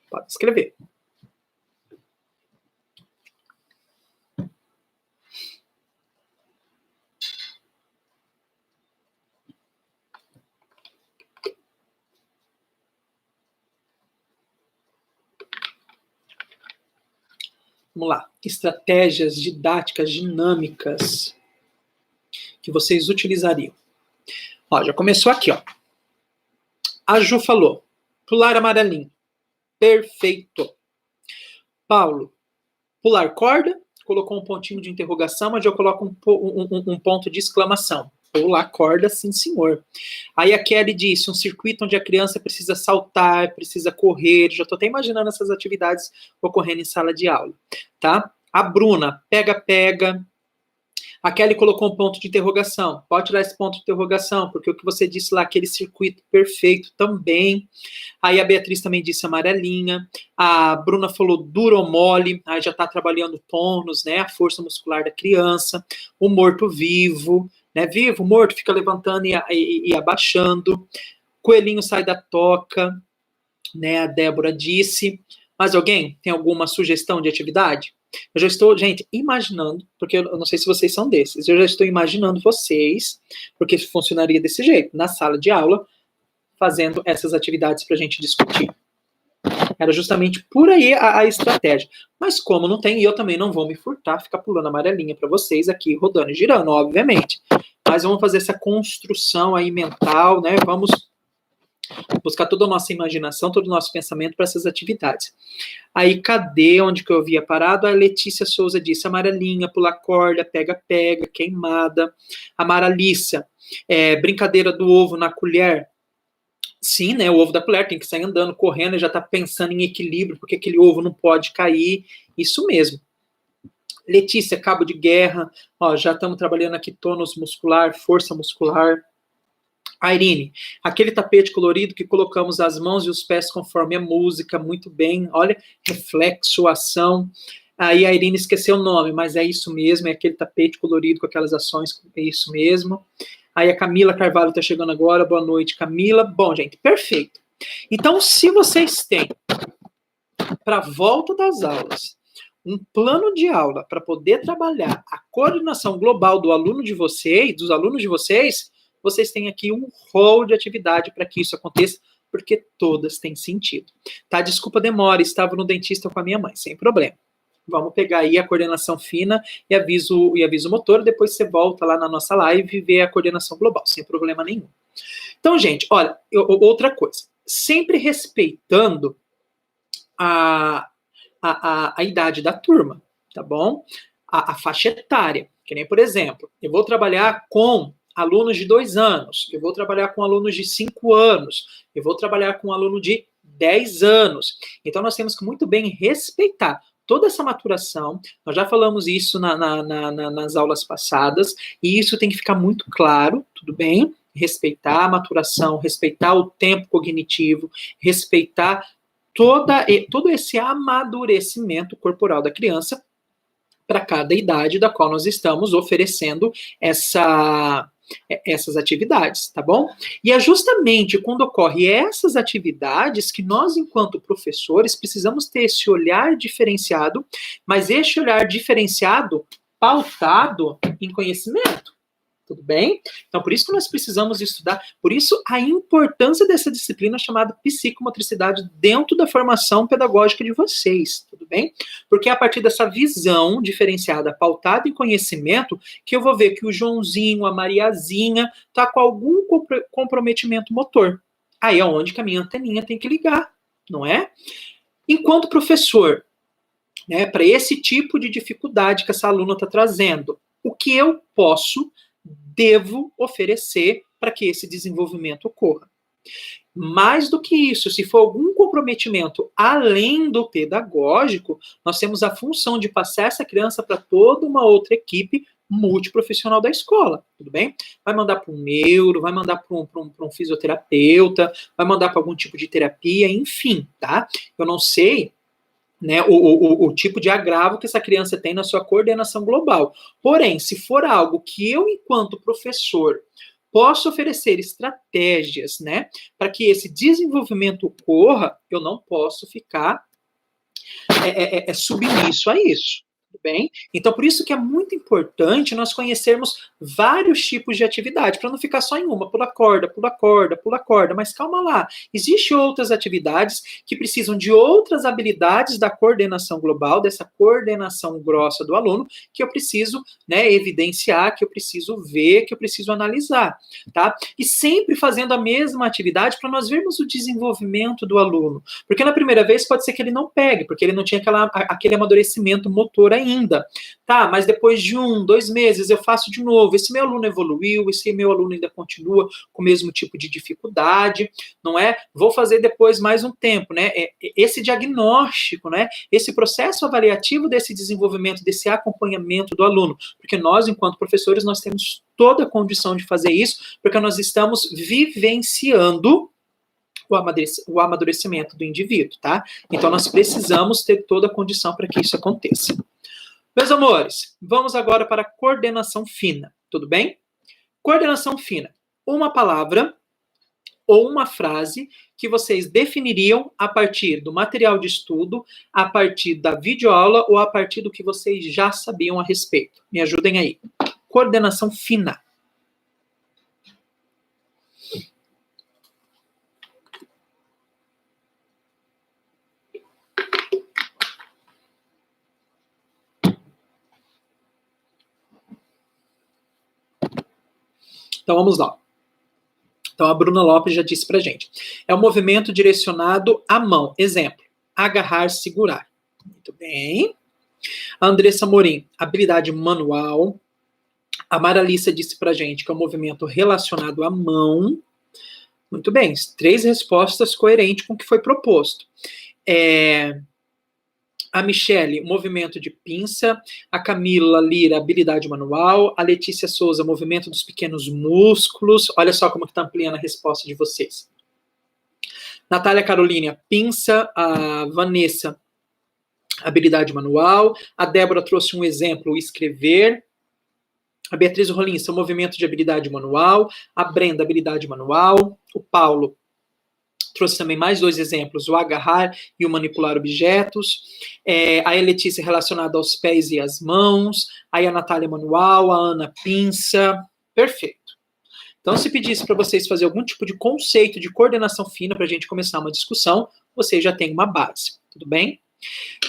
Pode escrever. Vamos lá. Estratégias didáticas dinâmicas que vocês utilizariam. Ó, já começou aqui, ó. A Ju falou, pular amarelinho. Perfeito. Paulo, pular corda, colocou um pontinho de interrogação, mas eu coloco um ponto de exclamação. Pular corda, sim senhor. Aí a Kelly disse, um circuito onde a criança precisa saltar, precisa correr, já estou até imaginando essas atividades ocorrendo em sala de aula, tá? A Bruna, pega. A Kelly colocou um ponto de interrogação. Pode tirar esse ponto de interrogação, porque o que você disse lá, aquele circuito perfeito também. Aí a Beatriz também disse amarelinha. A Bruna falou duro ou mole. Aí já está trabalhando tônus, né? A força muscular da criança. O morto-vivo, né? Vivo, morto, fica levantando e abaixando. Coelhinho sai da toca, né? A Débora disse. Mas alguém tem alguma sugestão de atividade? Eu já estou, gente, imaginando, porque eu não sei se vocês são desses, eu já estou imaginando vocês, porque funcionaria desse jeito, na sala de aula, fazendo essas atividades para a gente discutir. Era justamente por aí a estratégia. Mas como não tem, e eu também não vou me furtar, ficar pulando amarelinha para vocês aqui, rodando e girando, obviamente. Mas vamos fazer essa construção aí mental, né? Vamos buscar toda a nossa imaginação, todo o nosso pensamento para essas atividades. Aí, cadê onde que eu havia parado? A Letícia Souza disse, amarelinha, pular corda, pega-pega, queimada. A Maralícia, brincadeira do ovo na colher. Sim, né? O ovo da colher tem que sair andando, correndo, e já está pensando em equilíbrio, porque aquele ovo não pode cair. Isso mesmo. Letícia, cabo de guerra. Ó, já estamos trabalhando aqui tônus muscular, força muscular. A Irine, aquele tapete colorido que colocamos as mãos e os pés conforme a música, muito bem. Olha, reflexo, ação. Aí a Irine esqueceu o nome, mas é isso mesmo, é aquele tapete colorido com aquelas ações, é isso mesmo. Aí a Camila Carvalho está chegando agora, boa noite, Camila. Bom, gente, perfeito. Então, se vocês têm, para a volta das aulas, um plano de aula para poder trabalhar a coordenação global do aluno de vocês, dos alunos de vocês, vocês têm aqui um rol de atividade para que isso aconteça, porque todas têm sentido. Tá? Desculpa a demora, estava no dentista com a minha mãe, sem problema. Vamos pegar aí a coordenação fina e aviso motor, depois você volta lá na nossa live e vê a coordenação global, sem problema nenhum. Então, gente, olha, outra coisa. Sempre respeitando a idade da turma, tá bom? A faixa etária. Que nem, por exemplo, eu vou trabalhar com alunos de 2 anos, eu vou trabalhar com alunos de 5 anos, eu vou trabalhar com um aluno de 10 anos. Então, nós temos que muito bem respeitar toda essa maturação. Nós já falamos isso nas aulas passadas, e isso tem que ficar muito claro, tudo bem? Respeitar a maturação, respeitar o tempo cognitivo, respeitar todo esse amadurecimento corporal da criança para cada idade da qual nós estamos oferecendo essas atividades, tá bom? E é justamente quando ocorrem essas atividades que nós, enquanto professores, precisamos ter esse olhar diferenciado, mas esse olhar diferenciado pautado em conhecimento. Tudo bem? Então, por isso que nós precisamos estudar, por isso a importância dessa disciplina chamada psicomotricidade dentro da formação pedagógica de vocês, tudo bem? Porque é a partir dessa visão diferenciada, pautada em conhecimento, que eu vou ver que o Joãozinho, a Mariazinha, tá com algum comprometimento motor. Aí é onde que a minha anteninha tem que ligar, não é? Enquanto professor, né, para esse tipo de dificuldade que essa aluna está trazendo, o que eu devo oferecer para que esse desenvolvimento ocorra. Mais do que isso, se for algum comprometimento além do pedagógico, nós temos a função de passar essa criança para toda uma outra equipe multiprofissional da escola, tudo bem? Vai mandar para um neuro, vai mandar para um fisioterapeuta, vai mandar para algum tipo de terapia, enfim, tá? Eu não sei, né, o tipo de agravo que essa criança tem na sua coordenação global. Porém, se for algo que eu, enquanto professor, posso oferecer estratégias, né, para que esse desenvolvimento ocorra, eu não posso ficar submisso a isso. Tudo bem? Então, por isso que é muito importante nós conhecermos vários tipos de atividade, para não ficar só em uma, pula corda, pula corda, pula corda, mas calma lá, existem outras atividades que precisam de outras habilidades da coordenação global, dessa coordenação grossa do aluno, que eu preciso, né, evidenciar, que eu preciso ver, que eu preciso analisar, tá? E sempre fazendo a mesma atividade para nós vermos o desenvolvimento do aluno, porque na primeira vez pode ser que ele não pegue, porque ele não tinha aquele amadurecimento motor ainda, tá? Mas depois de 1, 2 meses eu faço de novo. Esse meu aluno evoluiu, esse meu aluno ainda continua com o mesmo tipo de dificuldade, não é? Vou fazer depois mais um tempo, né? Esse diagnóstico, né? Esse processo avaliativo desse desenvolvimento, desse acompanhamento do aluno, porque nós, enquanto professores, nós temos toda a condição de fazer isso, porque nós estamos vivenciando o amadurecimento do indivíduo, tá? Então, nós precisamos ter toda a condição para que isso aconteça. Meus amores, vamos agora para a coordenação fina, tudo bem? Coordenação fina, uma palavra ou uma frase que vocês definiriam a partir do material de estudo, a partir da videoaula ou a partir do que vocês já sabiam a respeito. Me ajudem aí. Coordenação fina. Então vamos lá. Então a Bruna Lopes já disse pra gente. É um movimento direcionado à mão. Exemplo, agarrar, segurar. Muito bem. A Andressa Morim, habilidade manual. A Maralissa disse pra gente que é um movimento relacionado à mão. Muito bem, 3 respostas coerentes com o que foi proposto. A Michele, movimento de pinça. A Camila Lira, habilidade manual. A Letícia Souza, movimento dos pequenos músculos. Olha só como que está ampliando a resposta de vocês. Natália Carolina, pinça. A Vanessa, habilidade manual. A Débora trouxe um exemplo, escrever. A Beatriz Rolim, seu movimento de habilidade manual. A Brenda, habilidade manual. O Paulo trouxe também mais 2 exemplos, o agarrar e o manipular objetos. A Letícia relacionada aos pés e às mãos. Aí a Natália manual, a Ana pinça. Perfeito. Então, se pedisse para vocês fazer algum tipo de conceito de coordenação fina para a gente começar uma discussão, vocês já têm uma base, tudo bem?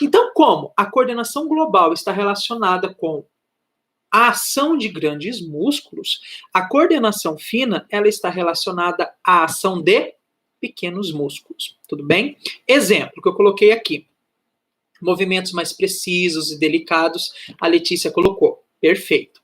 Então, como a coordenação global está relacionada com a ação de grandes músculos, a coordenação fina ela está relacionada à ação de pequenos músculos, tudo bem? Exemplo que eu coloquei aqui. Movimentos mais precisos e delicados, a Letícia colocou. Perfeito.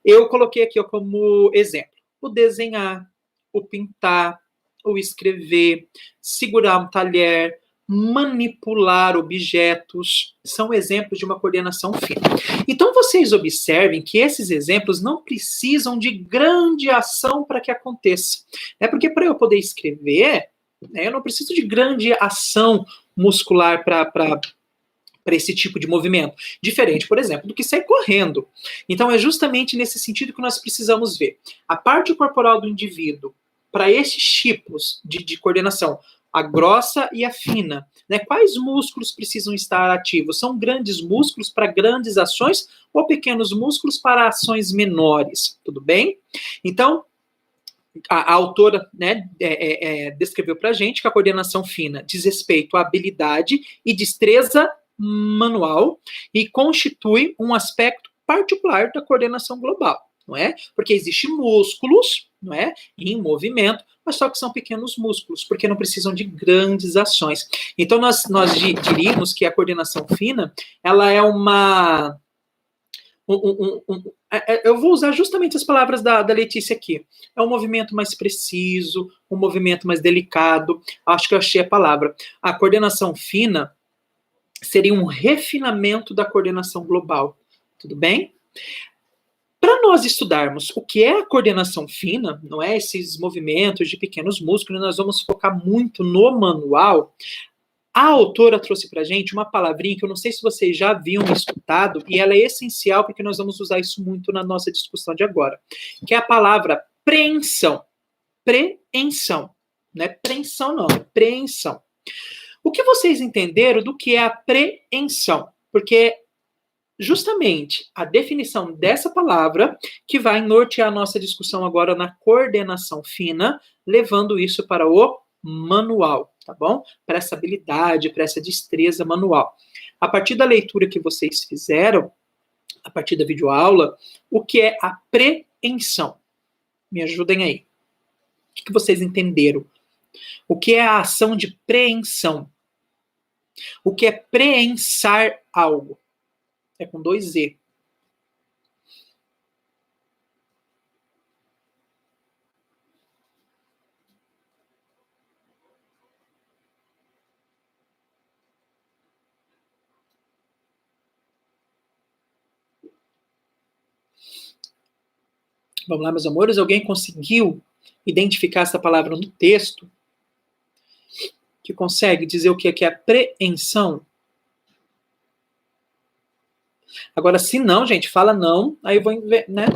Eu coloquei aqui como exemplo o desenhar, o pintar, o escrever, segurar um talher, manipular objetos, são exemplos de uma coordenação fina. Então, vocês observem que esses exemplos não precisam de grande ação para que aconteça. Porque para eu poder escrever, eu não preciso de grande ação muscular para esse tipo de movimento. Diferente, por exemplo, do que sair correndo. Então, é justamente nesse sentido que nós precisamos ver. A parte corporal do indivíduo, para esses tipos de coordenação, a grossa e a fina, quais músculos precisam estar ativos? São grandes músculos para grandes ações ou pequenos músculos para ações menores? Tudo bem? Então, a autora descreveu para a gente que a coordenação fina diz respeito à habilidade e destreza manual e constitui um aspecto particular da coordenação global, não é? Porque existem músculos, não é, em movimento, mas só que são pequenos músculos, porque não precisam de grandes ações. Então, nós diríamos que a coordenação fina, ela é uma... eu vou usar justamente as palavras da Letícia aqui. É um movimento mais preciso, um movimento mais delicado. Acho que eu achei a palavra. A coordenação fina seria um refinamento da coordenação global. Tudo bem? Para nós estudarmos o que é a coordenação fina, não é esses movimentos de pequenos músculos, nós vamos focar muito no manual. A autora trouxe para a gente uma palavrinha que eu não sei se vocês já haviam escutado, e ela é essencial porque nós vamos usar isso muito na nossa discussão de agora, que é a palavra preensão. Preensão. Não é preensão, não, é preensão. O que vocês entenderam do que é a preensão? Porque justamente a definição dessa palavra que vai nortear a nossa discussão agora na coordenação fina, levando isso para o manual, tá bom? Para essa habilidade, para essa destreza manual. A partir da leitura que vocês fizeram, a partir da videoaula, o que é a preensão? Me ajudem aí. O que vocês entenderam? O que é a ação de preensão? O que é preensar algo? É com 2 E. Vamos lá, meus amores. Alguém conseguiu identificar essa palavra no texto? Que consegue dizer o que é preensão? Agora, se não, gente, fala não, aí eu vou, né?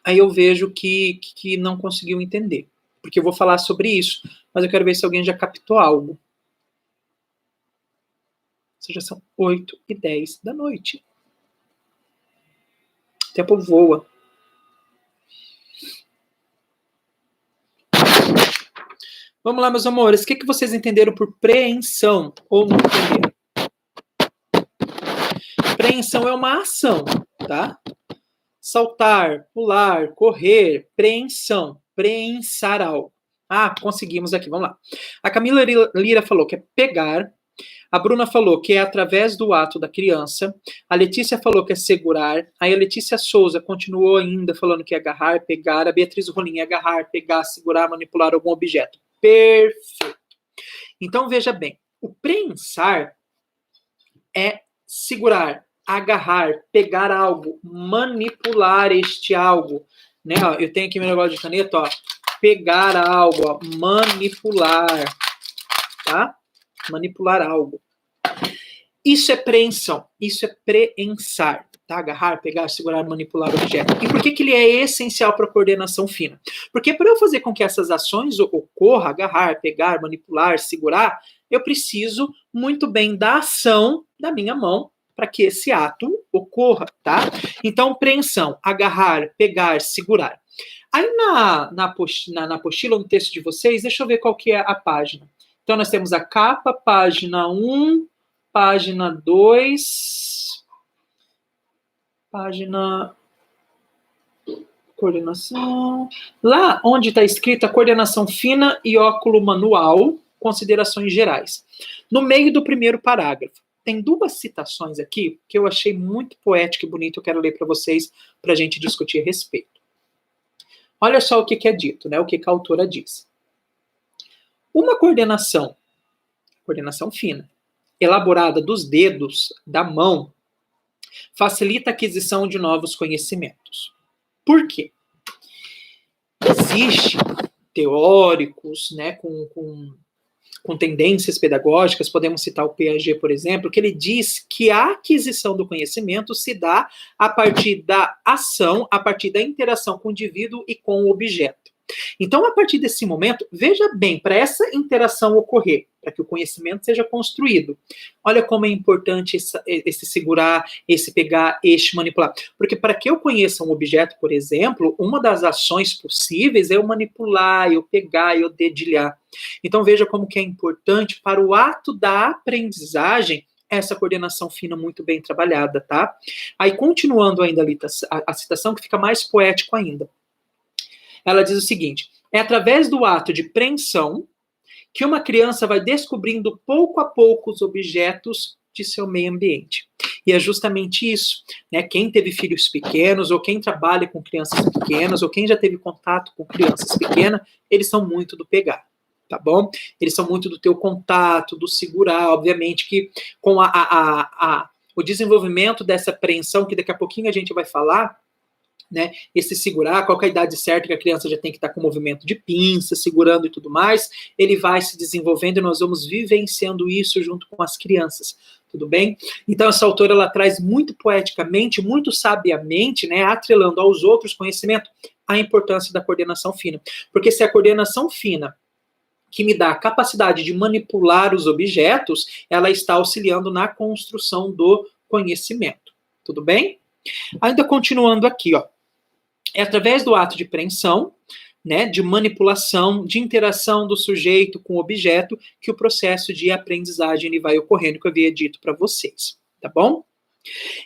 Aí eu vejo que não conseguiu entender. Porque eu vou falar sobre isso, mas eu quero ver se alguém já captou algo. Já são 8h10 da noite. O tempo voa. Vamos lá, meus amores. O que vocês entenderam por preensão? Ou não entenderam? Preensão é uma ação, tá? saltar, pular, correr, preensão, preensar algo. Ah, conseguimos aqui, vamos lá. A Camila Lira falou que é pegar. A Bruna falou que é através do ato da criança. A Letícia falou que é segurar. Aí a Letícia Souza continuou ainda falando que é agarrar, pegar. A Beatriz Rolim é agarrar, pegar, segurar, manipular algum objeto. Perfeito. Então, veja bem. O prensar é segurar, agarrar, pegar algo, manipular este algo. Né? Ó, eu tenho aqui meu negócio de caneta, ó. Pegar algo, ó, manipular. Tá? Manipular algo. Isso é preensão, isso é preensar, tá? Agarrar, pegar, segurar, manipular o objeto. E por que ele é essencial para a coordenação fina? Porque para eu fazer com que essas ações ocorram, agarrar, pegar, manipular, segurar, eu preciso muito bem da ação da minha mão para que esse ato ocorra, tá? Então, preensão, agarrar, pegar, segurar. Aí na apostila, no texto de vocês, deixa eu ver qual que é a página. Então, nós temos a capa, página 1, página 2, página... coordenação... Lá onde está escrita coordenação fina e óculo manual, considerações gerais. No meio do primeiro parágrafo. Tem duas citações aqui que eu achei muito poético e bonito, eu quero ler para vocês, para a gente discutir a respeito. Olha só o que é dito, né? O que a autora diz. Uma coordenação fina, elaborada dos dedos da mão, facilita a aquisição de novos conhecimentos. Por quê? Existem teóricos, né, com tendências pedagógicas, podemos citar o Piaget, por exemplo, que ele diz que a aquisição do conhecimento se dá a partir da ação, a partir da interação com o indivíduo e com o objeto. Então, a partir desse momento, veja bem, para essa interação ocorrer, para que o conhecimento seja construído, olha como é importante esse segurar, esse pegar, este manipular. Porque para que eu conheça um objeto, por exemplo, uma das ações possíveis é eu manipular, eu pegar, eu dedilhar. Então, veja como que é importante para o ato da aprendizagem essa coordenação fina muito bem trabalhada, tá? Aí, continuando ainda ali a citação, que fica mais poético ainda. Ela diz o seguinte: é através do ato de preensão que uma criança vai descobrindo pouco a pouco os objetos de seu meio ambiente. E é justamente isso, né? Quem teve filhos pequenos, ou quem trabalha com crianças pequenas, ou quem já teve contato com crianças pequenas, eles são muito do pegar, tá bom? Eles são muito do teu contato, do segurar, obviamente que com o desenvolvimento dessa preensão, que daqui a pouquinho a gente vai falar, né, esse segurar, qual é a idade certa que a criança já tem que estar com movimento de pinça, segurando e tudo mais, ele vai se desenvolvendo e nós vamos vivenciando isso junto com as crianças, tudo bem? Então essa autora, ela traz muito poeticamente, muito sabiamente, né, atrelando aos outros conhecimento, a importância da coordenação fina, porque se a coordenação fina que me dá a capacidade de manipular os objetos, ela está auxiliando na construção do conhecimento, tudo bem? Ainda continuando aqui, ó. É através do ato de preensão, né, de manipulação, de interação do sujeito com o objeto, que o processo de aprendizagem ele vai ocorrendo, que eu havia dito para vocês, tá bom?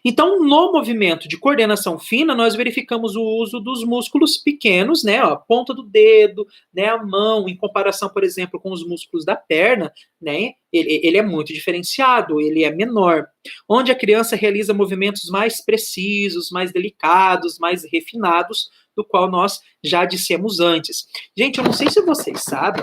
Então, no movimento de coordenação fina, nós verificamos o uso dos músculos pequenos, né, ó, a ponta do dedo, né, a mão, em comparação, por exemplo, com os músculos da perna, né, ele é muito diferenciado, ele é menor, onde a criança realiza movimentos mais precisos, mais delicados, mais refinados, do qual nós já dissemos antes. Gente, eu não sei se vocês sabem,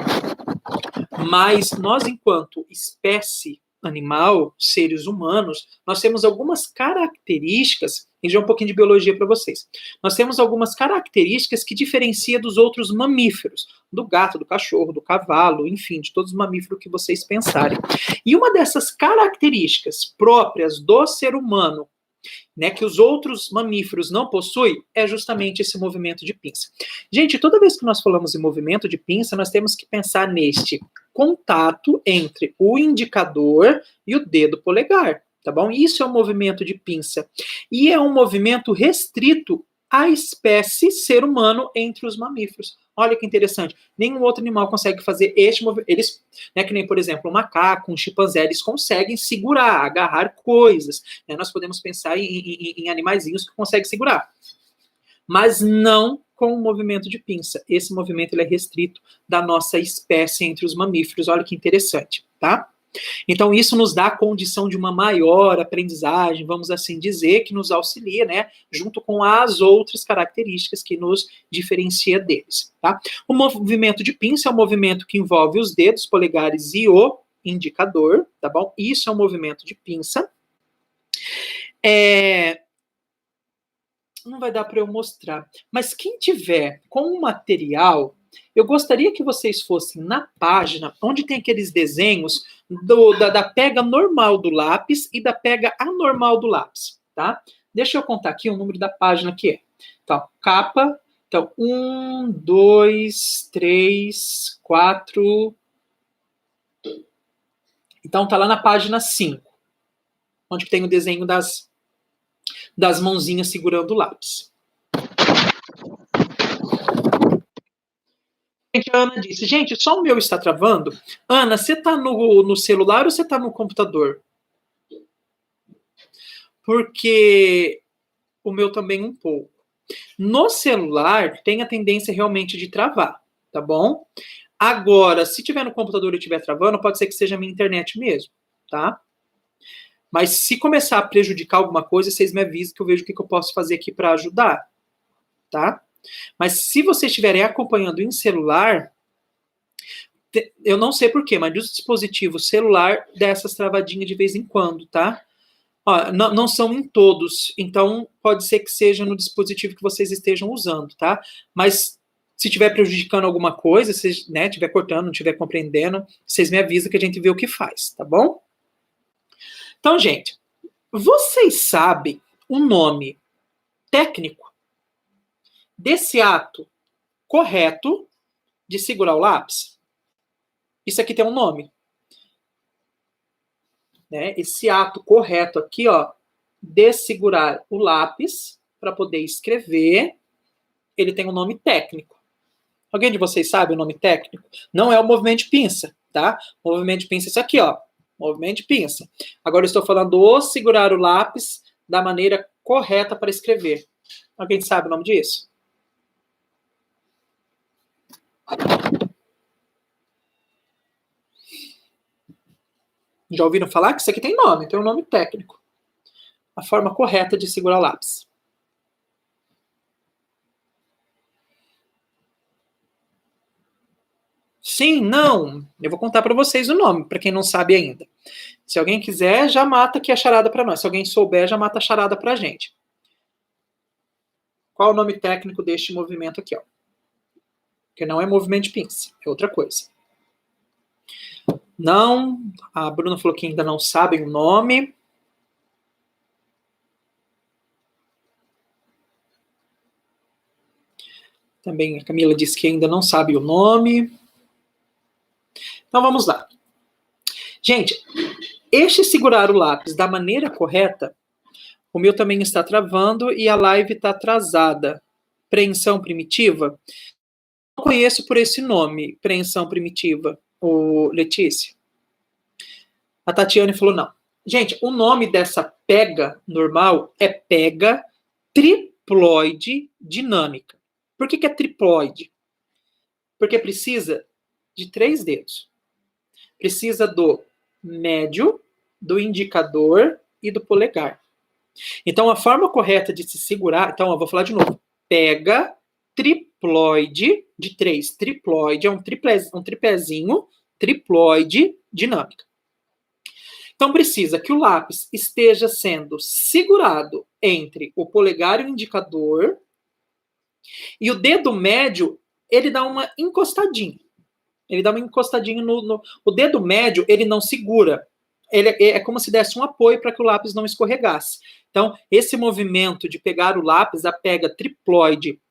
mas nós, enquanto espécie animal, seres humanos, nós temos algumas características, e já um pouquinho de biologia para vocês. Nós temos algumas características que diferenciam dos outros mamíferos, do gato, do cachorro, do cavalo, enfim, de todos os mamíferos que vocês pensarem. E uma dessas características próprias do ser humano, né, que os outros mamíferos não possuem, é justamente esse movimento de pinça. Gente, toda vez que nós falamos em movimento de pinça, nós temos que pensar neste contato entre o indicador e o dedo polegar, tá bom? Isso é um movimento de pinça. E é um movimento restrito à espécie ser humano entre os mamíferos. Olha que interessante. Nenhum outro animal consegue fazer este movimento. Eles, né, que nem, por exemplo, um macaco, um chimpanzé, eles conseguem segurar, agarrar coisas. Né? Nós podemos pensar em animaizinhos que conseguem segurar. mas não com o movimento de pinça. Esse movimento ele é restrito da nossa espécie entre os mamíferos. Olha que interessante, tá? Então, isso nos dá a condição de uma maior aprendizagem, vamos assim dizer, que nos auxilia, né, junto com as outras características que nos diferencia deles, tá? O movimento de pinça é um movimento que envolve os dedos polegares e o indicador, tá bom? Isso é um movimento de pinça. Não vai dar para eu mostrar, mas quem tiver com o material, eu gostaria que vocês fossem na página onde tem aqueles desenhos da pega normal do lápis e da pega anormal do lápis, tá? Deixa eu contar aqui o número da página que é. Então, capa. Então, 1, 2, 3, 4. Então, tá lá na página 5, onde tem o desenho das mãozinhas segurando o lápis. A Ana disse, gente, só o meu está travando? Ana, você está no celular ou você está no computador? Porque o meu também um pouco. No celular, tem a tendência realmente de travar, tá bom? Agora, se tiver no computador e estiver travando, pode ser que seja a minha internet mesmo, tá? Mas se começar a prejudicar alguma coisa, vocês me avisam que eu vejo o que eu posso fazer aqui para ajudar, tá? Mas se vocês estiverem acompanhando em celular, eu não sei porquê, mas dos dispositivos celular, dessas travadinhas de vez em quando, tá? Ó, não são em todos, então pode ser que seja no dispositivo que vocês estejam usando, tá? Mas se estiver prejudicando alguma coisa, se estiver cortando, não estiver compreendendo, vocês me avisam que a gente vê o que faz, tá bom? Então, gente, vocês sabem o nome técnico desse ato correto de segurar o lápis? Isso aqui tem um nome. Né? Esse ato correto aqui, ó, de segurar o lápis para poder escrever, ele tem um nome técnico. Alguém de vocês sabe o nome técnico? Não é o movimento de pinça, tá? O movimento de pinça é isso aqui, ó. Movimento de pinça. Agora eu estou falando do segurar o lápis da maneira correta para escrever. Alguém sabe o nome disso? Já ouviram falar que isso aqui tem nome, tem um nome técnico. A forma correta de segurar o lápis. Sim, não. Eu vou contar para vocês o nome, para quem não sabe ainda. Se alguém quiser, já mata aqui a charada para nós. Se alguém souber, já mata a charada para a gente. Qual o nome técnico deste movimento aqui, ó? Que não é movimento de pinça, é outra coisa. Não, a Bruna falou que ainda não sabem o nome. Também a Camila disse que ainda não sabe o nome. Então vamos lá. Gente, este segurar o lápis da maneira correta, o meu também está travando e a live está atrasada. Preensão primitiva? Não conheço por esse nome, preensão primitiva, Letícia. A Tatiane falou não. Gente, o nome dessa pega normal é pega triploide dinâmica. Por que é triploide? Porque precisa de 3 dedos. Precisa do médio, do indicador e do polegar. Então, a forma correta de se segurar... Então, eu vou falar de novo. Pega triploide de 3. Triploide é um tripézinho, triploide dinâmica. Então, precisa que o lápis esteja sendo segurado entre o polegar e o indicador, e o dedo médio, ele dá uma encostadinha. Ele dá uma encostadinha o dedo médio, ele não segura. Ele é como se desse um apoio para que o lápis não escorregasse. Então, esse movimento de pegar o lápis, a pega triploide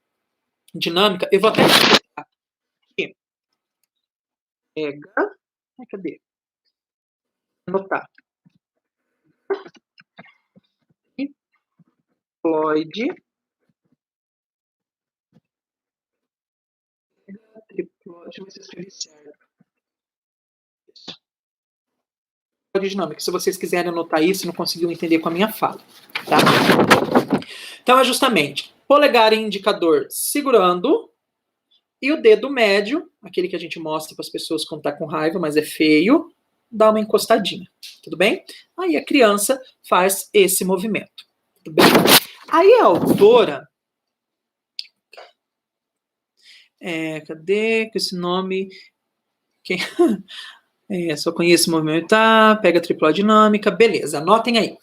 dinâmica, eu vou até explicar aqui. Pega... Cadê? Anotar. Triploide. Deixa eu ver se eu escrevi certo. Dinâmica. Se vocês quiserem anotar isso, não conseguiu entender com a minha fala. Tá? Então, é justamente polegar e indicador segurando e o dedo médio, aquele que a gente mostra para as pessoas quando está com raiva, mas é feio, dá uma encostadinha, tudo bem? Aí a criança faz esse movimento, tudo bem? Aí a autora... cadê com esse nome? Quem... só conheço o movimento, tá? Pega a triplodinâmica, beleza, anotem aí.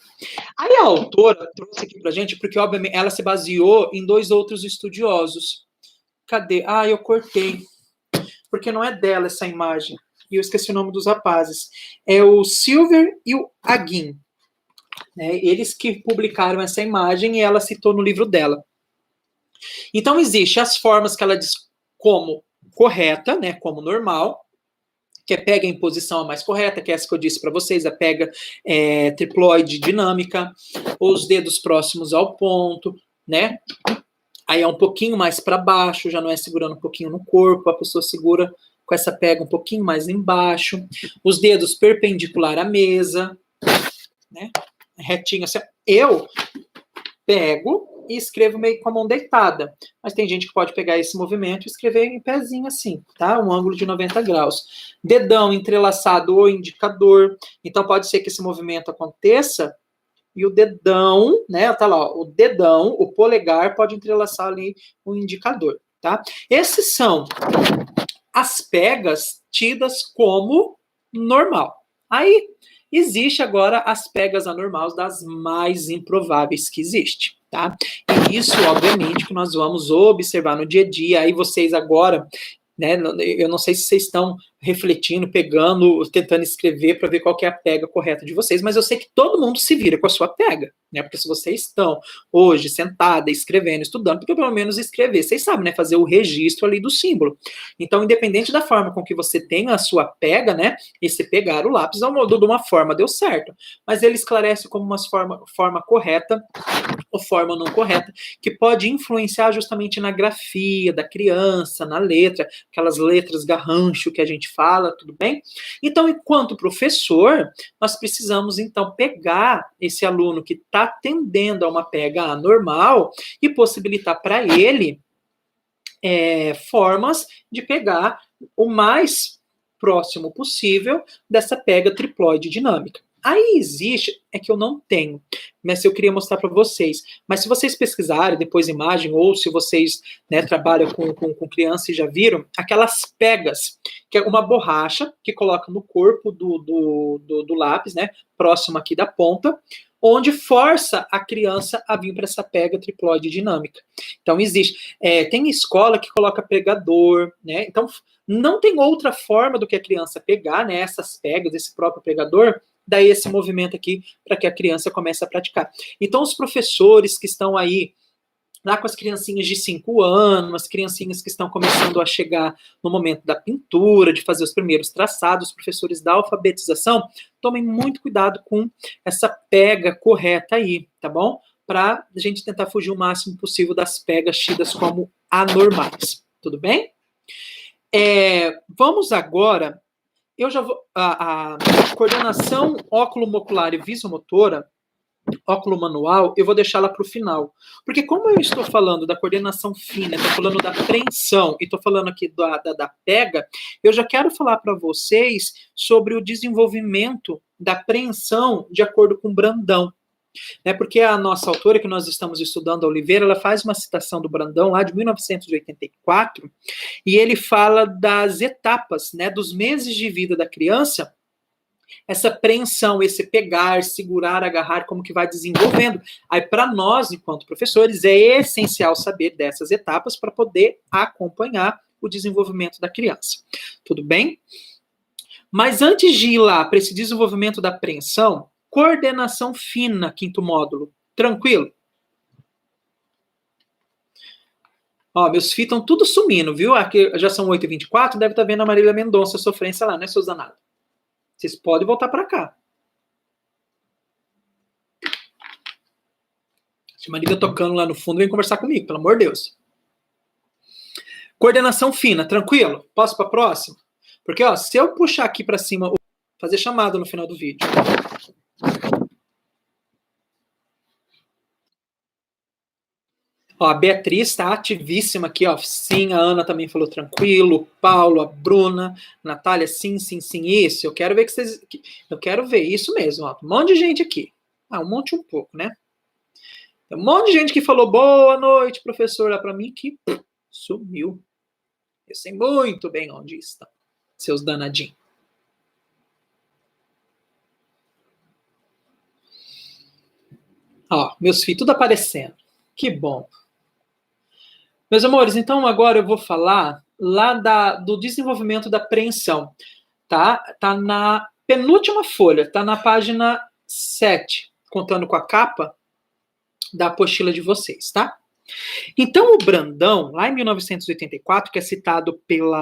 Aí a autora trouxe aqui pra gente, porque obviamente ela se baseou em 2 outros estudiosos. Cadê? Ah, eu cortei, porque não é dela essa imagem. E eu esqueci o nome dos rapazes. É o Silver e o Aguin. Né? Eles que publicaram essa imagem e ela citou no livro dela. Então, existem as formas que ela diz como correta, né, como normal, que é pega em posição a mais correta, que é essa que eu disse para vocês, a pega triploide dinâmica, os dedos próximos ao ponto, né? Aí é um pouquinho mais para baixo, já não é segurando um pouquinho no corpo, a pessoa segura com essa pega um pouquinho mais embaixo, os dedos perpendicular à mesa, né? Retinho assim. Eu pego e escrevo meio com a mão deitada. Mas tem gente que pode pegar esse movimento e escrever em pezinho assim, tá? Um ângulo de 90 graus. Dedão entrelaçado ou indicador. Então pode ser que esse movimento aconteça e o dedão, né? Tá lá, ó, o dedão, o polegar pode entrelaçar ali o indicador, tá? Esses são as pegas tidas como normal. Aí existe agora as pegas anormais das mais improváveis que existe, tá? E isso, obviamente, que nós vamos observar no dia a dia. Aí vocês agora, né? Eu não sei se vocês estão refletindo, pegando, tentando escrever para ver qual que é a pega correta de vocês, mas eu sei que todo mundo se vira com a sua pega, né? Porque se vocês estão hoje sentada, escrevendo, estudando, porque pelo menos escrever, vocês sabem, né? Fazer o registro ali do símbolo. Então, independente da forma com que você tem a sua pega, né? E se pegar o lápis de uma forma deu certo, mas ele esclarece como uma forma correta ou forma não correta, que pode influenciar justamente na grafia da criança, na letra, aquelas letras garrancho que a gente fala, tudo bem? Então, enquanto professor, nós precisamos, então, pegar esse aluno que está tendendo a uma pega anormal e possibilitar para ele formas de pegar o mais próximo possível dessa pega triploide dinâmica. Aí existe, é que eu não tenho, mas eu queria mostrar para vocês. Mas se vocês pesquisarem depois imagem, ou se vocês, né, trabalham com criança e já viram, aquelas pegas, que é uma borracha que coloca no corpo do lápis, né, próximo aqui da ponta, onde força a criança a vir para essa pega triploide dinâmica. Então existe. Tem escola que coloca pregador, né? Então não tem outra forma do que a criança pegar, né, essas pegas, esse próprio pregador, daí esse movimento aqui para que a criança comece a praticar. Então, os professores que estão aí, lá com as criancinhas de 5 anos, as criancinhas que estão começando a chegar no momento da pintura, de fazer os primeiros traçados, os professores da alfabetização, tomem muito cuidado com essa pega correta aí, tá bom? Para a gente tentar fugir o máximo possível das pegas tidas como anormais, tudo bem? Vamos agora... Eu já vou. A coordenação óculo-mocular e visomotora, óculo-manual, eu vou deixá-la para o final. Porque, como eu estou falando da coordenação fina, estou falando da apreensão e estou falando aqui da pega, eu já quero falar para vocês sobre o desenvolvimento da apreensão de acordo com Brandão. Porque a nossa autora, que nós estamos estudando, a Oliveira, ela faz uma citação do Brandão, lá de 1984, e ele fala das etapas, né, dos meses de vida da criança, essa apreensão, esse pegar, segurar, agarrar, como que vai desenvolvendo. Aí, para nós, enquanto professores, é essencial saber dessas etapas para poder acompanhar o desenvolvimento da criança. Tudo bem? Mas antes de ir lá para esse desenvolvimento da apreensão, coordenação fina, quinto módulo. Tranquilo? Ó, meus filhos estão tudo sumindo, viu? Aqui já são 8h24, deve estar vendo a Marília Mendonça sofrência lá, né, seus danados? Vocês podem voltar para cá. Se a Marília tocando lá no fundo, vem conversar comigo, pelo amor de Deus. Coordenação fina, tranquilo? Posso para a próxima? Porque, ó, se eu puxar aqui para cima, fazer chamada no final do vídeo. Ó, a Beatriz está ativíssima aqui, ó. Sim, a Ana também falou tranquilo. Paulo, a Bruna, Natália, sim, sim, sim, isso. Eu quero ver que vocês. Eu quero ver isso mesmo, ó. Um monte de gente aqui. Ah, um monte um pouco, né? Tem um monte de gente que falou boa noite, professora, para mim que sumiu. Eu sei muito bem onde estão, seus danadinhos. Ó, meus filhos tudo aparecendo. Que bom. Meus amores, então agora eu vou falar lá do desenvolvimento da preensão, tá? Tá na penúltima folha, tá na página 7, contando com a capa da apostila de vocês, tá? Então o Brandão, lá em 1984, que é citado pelo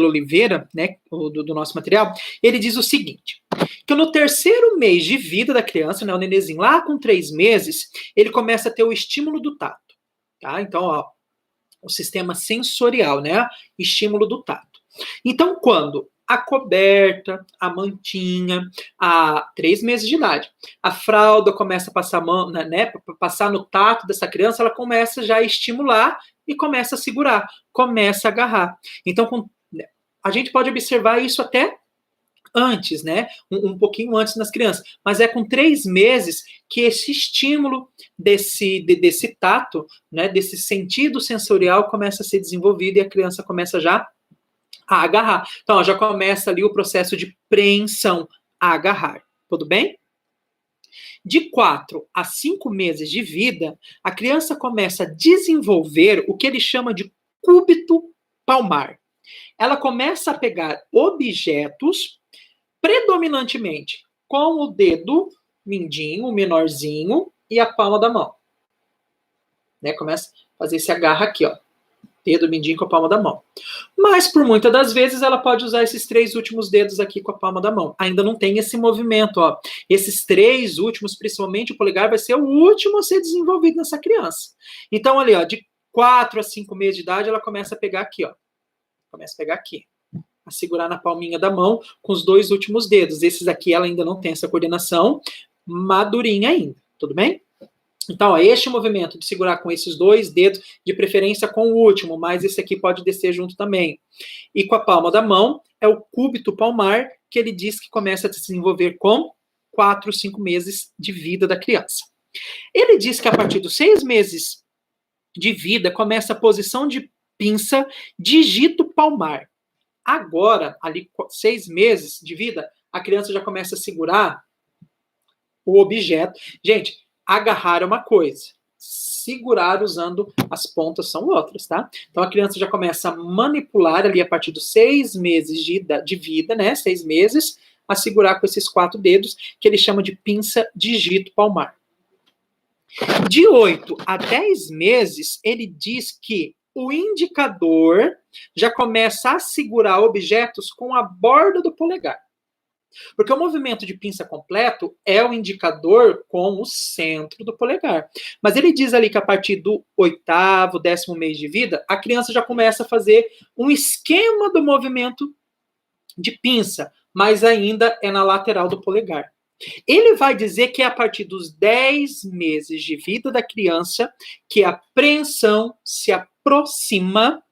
Oliveira, né, do nosso material, ele diz o seguinte, que no terceiro mês de vida da criança, né, o nenenzinho, lá com 3 meses, ele começa a ter o estímulo do tato. Tá? Então, ó, o sistema sensorial, né? Estímulo do tato. Então, quando a coberta, a mantinha, a 3 meses de idade, a fralda começa a passar, né, passar no tato dessa criança, ela começa já a estimular e começa a segurar, começa a agarrar. Então, a gente pode observar isso até antes, né? Um pouquinho antes nas crianças. Mas é com 3 meses que esse estímulo desse tato, né? Desse sentido sensorial começa a ser desenvolvido e a criança começa já a agarrar. Então, ó, já começa ali o processo de preensão, a agarrar. Tudo bem? De 4 a 5 meses de vida, a criança começa a desenvolver o que ele chama de cúbito palmar. Ela começa a pegar objetos predominantemente com o dedo mindinho, o menorzinho e a palma da mão. Né? Começa a fazer esse agarra aqui, ó. Dedo mindinho com a palma da mão. Mas, por muitas das vezes, ela pode usar esses 3 últimos dedos aqui com a palma da mão. Ainda não tem esse movimento, ó. Esses 3 últimos, principalmente o polegar, vai ser o último a ser desenvolvido nessa criança. Então, ali, ó, de 4 a 5 meses de idade, ela começa a pegar aqui, ó. Começa a pegar aqui. A segurar na palminha da mão com os 2 últimos dedos. Esses aqui ela ainda não tem essa coordenação madurinha ainda, tudo bem? Então, ó, este movimento de segurar com esses 2 dedos, de preferência com o último, mas esse aqui pode descer junto também. E com a palma da mão, é o cúbito palmar, que ele diz que começa a se desenvolver com 4, 5 meses de vida da criança. Ele diz que a partir dos 6 meses de vida, começa a posição de pinça, digito palmar. Agora, ali 6 meses de vida, a criança já começa a segurar o objeto. Gente, agarrar é uma coisa, segurar usando as pontas são outras, tá? Então a criança já começa a manipular ali a partir dos 6 meses de vida, né? 6 meses, a segurar com esses 4 dedos, que ele chama de pinça digito palmar. De 8 a 10 meses, ele diz que o indicador já começa a segurar objetos com a borda do polegar. Porque o movimento de pinça completo é o indicador com o centro do polegar. Mas ele diz ali que a partir do 8º, 10º mês de vida, a criança já começa a fazer um esquema do movimento de pinça, mas ainda é na lateral do polegar. Ele vai dizer que é a partir dos 10 meses de vida da criança que a preensão se aproxima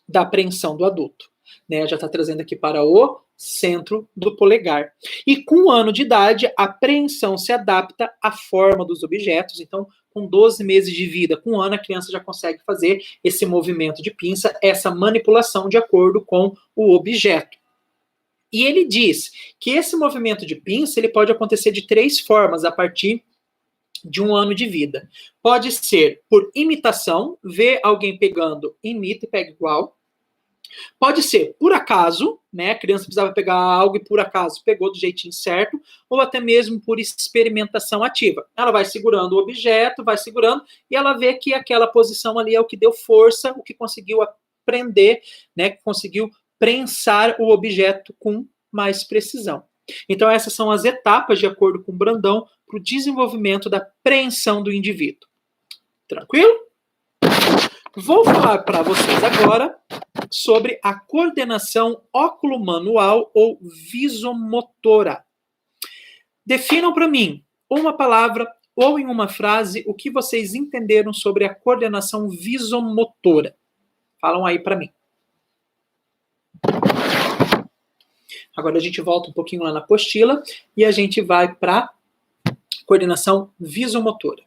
da preensão do adulto. Né? Já está trazendo aqui para o centro do polegar. E com 1 ano de idade, a preensão se adapta à forma dos objetos. Então, com 12 meses de vida, com 1 ano, a criança já consegue fazer esse movimento de pinça, essa manipulação de acordo com o objeto. E ele diz que esse movimento de pinça ele pode acontecer de 3 formas a partir de 1 ano de vida. Pode ser por imitação, ver alguém pegando, imita e pega igual. Pode ser por acaso, né? A criança precisava pegar algo e por acaso pegou do jeitinho certo, ou até mesmo por experimentação ativa. Ela vai segurando o objeto, vai segurando, e ela vê que aquela posição ali é o que deu força, o que conseguiu aprender, né? Que conseguiu prensar o objeto com mais precisão. Então, essas são as etapas, de acordo com Brandão, para o desenvolvimento da preensão do indivíduo. Tranquilo? Vou falar para vocês agora sobre a coordenação óculo-manual ou visomotora. Definam para mim uma palavra ou em uma frase o que vocês entenderam sobre a coordenação visomotora. Falam aí para mim. Agora a gente volta um pouquinho lá na apostila e a gente vai para coordenação visomotora.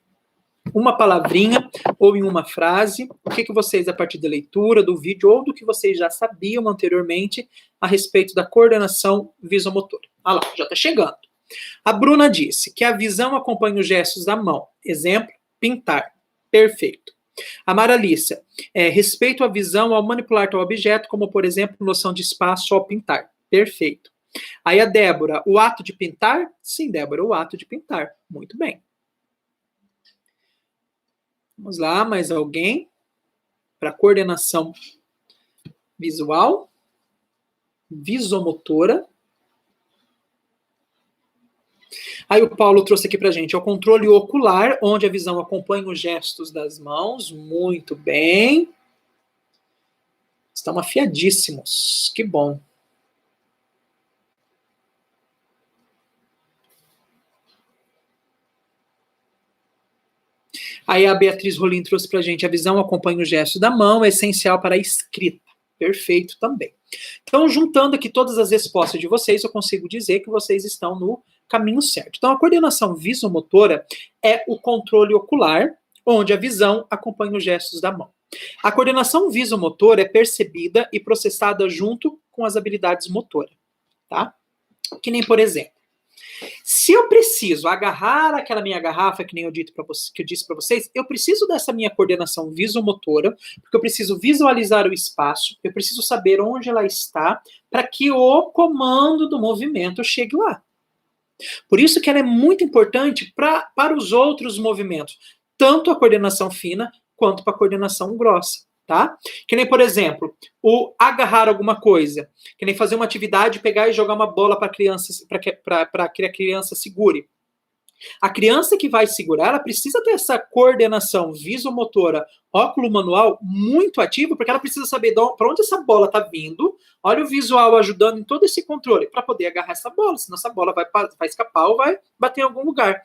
Uma palavrinha ou em uma frase, o que vocês, a partir da leitura do vídeo ou do que vocês já sabiam anteriormente a respeito da coordenação visomotora. Ah lá, já está chegando. A Bruna disse que a visão acompanha os gestos da mão. Exemplo, pintar. Perfeito. A Maralissa, respeito à visão ao manipular tal objeto, como, por exemplo, noção de espaço ao pintar. Perfeito. Aí a Débora, o ato de pintar? Sim, Débora, o ato de pintar. Muito bem. Vamos lá, mais alguém? Para coordenação visual, visomotora. Aí o Paulo trouxe aqui pra gente, é o controle ocular, onde a visão acompanha os gestos das mãos. Muito bem. Estão afiadíssimos. Que bom. Aí a Beatriz Rolim trouxe pra gente, a visão acompanha o gesto da mão, é essencial para a escrita. Perfeito também. Então, juntando aqui todas as respostas de vocês, eu consigo dizer que vocês estão no caminho certo. Então, a coordenação visomotora é o controle ocular, onde a visão acompanha os gestos da mão. A coordenação visomotora é percebida e processada junto com as habilidades motoras, tá? Que nem, por exemplo, se eu preciso agarrar aquela minha garrafa, que nem eu disse para vocês, eu preciso dessa minha coordenação visomotora, porque eu preciso visualizar o espaço, eu preciso saber onde ela está, para que o comando do movimento chegue lá. Por isso que ela é muito importante para os outros movimentos, tanto a coordenação fina quanto para a coordenação grossa, tá? Que nem, por exemplo, o agarrar alguma coisa, que nem fazer uma atividade, pegar e jogar uma bola para que a criança segure. A criança que vai segurar, ela precisa ter essa coordenação visomotora óculo-manual muito ativa, porque ela precisa saber para onde essa bola está vindo. Olha o visual ajudando em todo esse controle, para poder agarrar essa bola, senão essa bola vai escapar ou vai bater em algum lugar.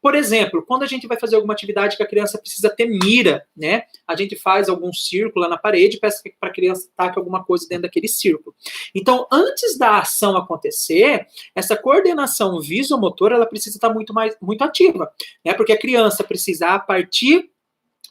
Por exemplo, quando a gente vai fazer alguma atividade que a criança precisa ter mira, né? A gente faz algum círculo lá na parede e peça para a criança taque alguma coisa dentro daquele círculo. Então, antes da ação acontecer, essa coordenação visomotora, ela precisa estar muito ativa, né? Porque a criança precisa, a partir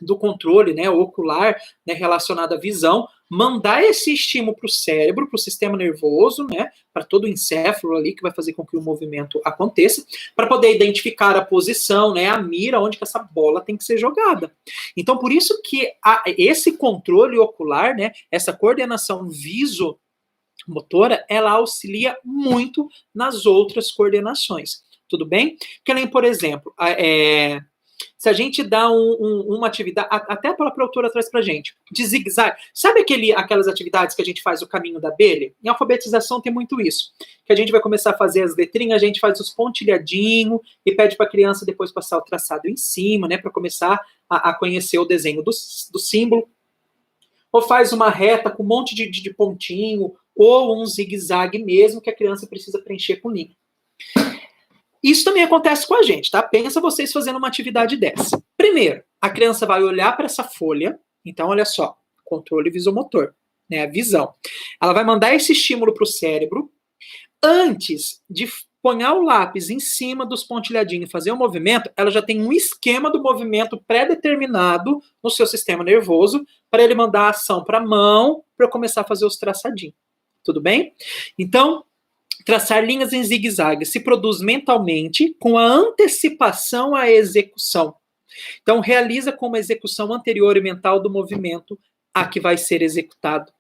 do controle, né, ocular, né, relacionado à visão, mandar esse estímulo para o cérebro, para o sistema nervoso, né, para todo o encéfalo ali, que vai fazer com que o movimento aconteça, para poder identificar a posição, né, a mira, onde que essa bola tem que ser jogada. Então, por isso que esse controle ocular, né, essa coordenação visomotora, ela auxilia muito nas outras coordenações. Tudo bem? Que nem, por exemplo, se a gente dá uma atividade, até a própria autora traz pra gente, de zigue-zague. Sabe aquelas atividades que a gente faz o caminho da abelha? Em alfabetização tem muito isso. Que a gente vai começar a fazer as letrinhas, a gente faz os pontilhadinhos e pede pra criança depois passar o traçado em cima, né? Pra começar a conhecer o desenho do símbolo. Ou faz uma reta com um monte de pontinho, ou um zigue-zague mesmo, que a criança precisa preencher com linha. Isso também acontece com a gente, tá? Pensa vocês fazendo uma atividade dessa. Primeiro, a criança vai olhar para essa folha. Então, olha só, controle visomotor, né? A visão. Ela vai mandar esse estímulo para o cérebro. Antes de ponhar o lápis em cima dos pontilhadinhos e fazer o movimento, ela já tem um esquema do movimento pré-determinado no seu sistema nervoso para ele mandar a ação para a mão para começar a fazer os traçadinhos. Tudo bem? Então, traçar linhas em zigue-zague se produz mentalmente com a antecipação à execução. Então, realiza com uma execução anterior e mental do movimento a que vai ser executado.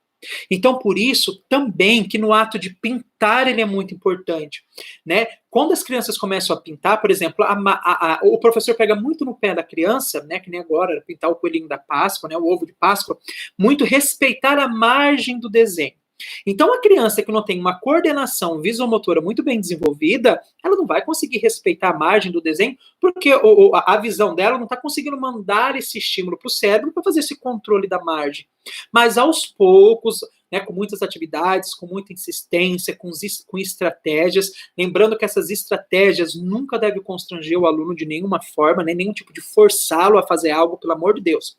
Então, por isso, também, que no ato de pintar ele é muito importante, né? Quando as crianças começam a pintar, por exemplo, o professor pega muito no pé da criança, né? Que nem agora, pintar o coelhinho da Páscoa, né? O ovo de Páscoa, muito respeitar a margem do desenho. Então, a criança que não tem uma coordenação visomotora muito bem desenvolvida, ela não vai conseguir respeitar a margem do desenho, porque a visão dela não está conseguindo mandar esse estímulo para o cérebro para fazer esse controle da margem. Mas, aos poucos, né, com muitas atividades, com muita insistência, com estratégias. Lembrando que essas estratégias nunca devem constranger o aluno de nenhuma forma, nem nenhum tipo de forçá-lo a fazer algo, pelo amor de Deus.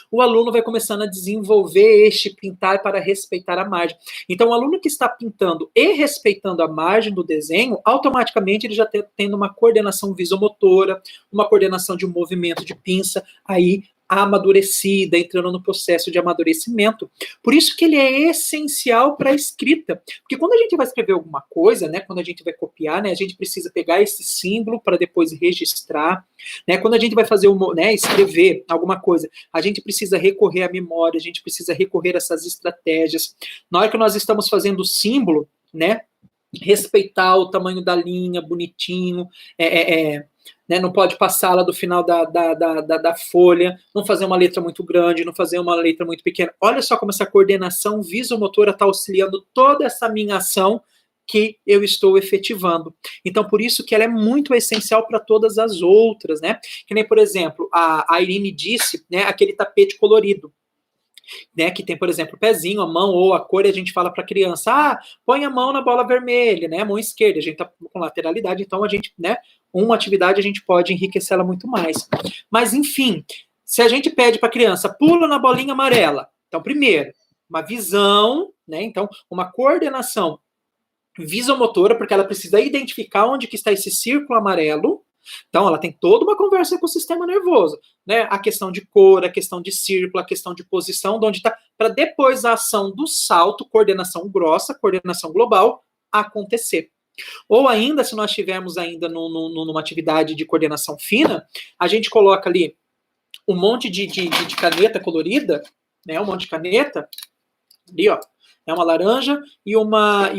O aluno vai começando a desenvolver este pintar para respeitar a margem. Então, o aluno que está pintando e respeitando a margem do desenho, automaticamente ele já está tendo uma coordenação visomotora, uma coordenação de um movimento de pinça, aí amadurecida, entrando no processo de amadurecimento. Por isso que ele é essencial para a escrita. Porque quando a gente vai escrever alguma coisa, né, quando a gente vai copiar, né, a gente precisa pegar esse símbolo para depois registrar. Né, quando a gente vai fazer escrever alguma coisa, a gente precisa recorrer à memória, a gente precisa recorrer a essas estratégias. Na hora que nós estamos fazendo o símbolo, né, respeitar o tamanho da linha, bonitinho, né, não pode passar lá do final da folha, não fazer uma letra muito grande, não fazer uma letra muito pequena. Olha só como essa coordenação visomotora está auxiliando toda essa minha ação que eu estou efetivando. Então, por isso que ela é muito essencial para todas as outras, né? Que nem, por exemplo, a Irine disse, né, aquele tapete colorido. Né, que tem, por exemplo, o pezinho, a mão ou a cor, e a gente fala para a criança, põe a mão na bola vermelha, né, mão esquerda, a gente está com lateralidade, então a gente, né, uma atividade a gente pode enriquecer ela muito mais. Mas, enfim, se a gente pede para a criança, pula na bolinha amarela, então, primeiro, uma visão, né, então, uma coordenação visomotora, porque ela precisa identificar onde que está esse círculo amarelo. Então, ela tem toda uma conversa com o sistema nervoso, né? A questão de cor, a questão de círculo, a questão de posição, de onde está, para depois a ação do salto, coordenação grossa, coordenação global, acontecer. Ou ainda, se nós estivermos ainda numa atividade de coordenação fina, a gente coloca ali um monte de caneta colorida, né? Um monte de caneta, ali, ó, é uma laranja e uma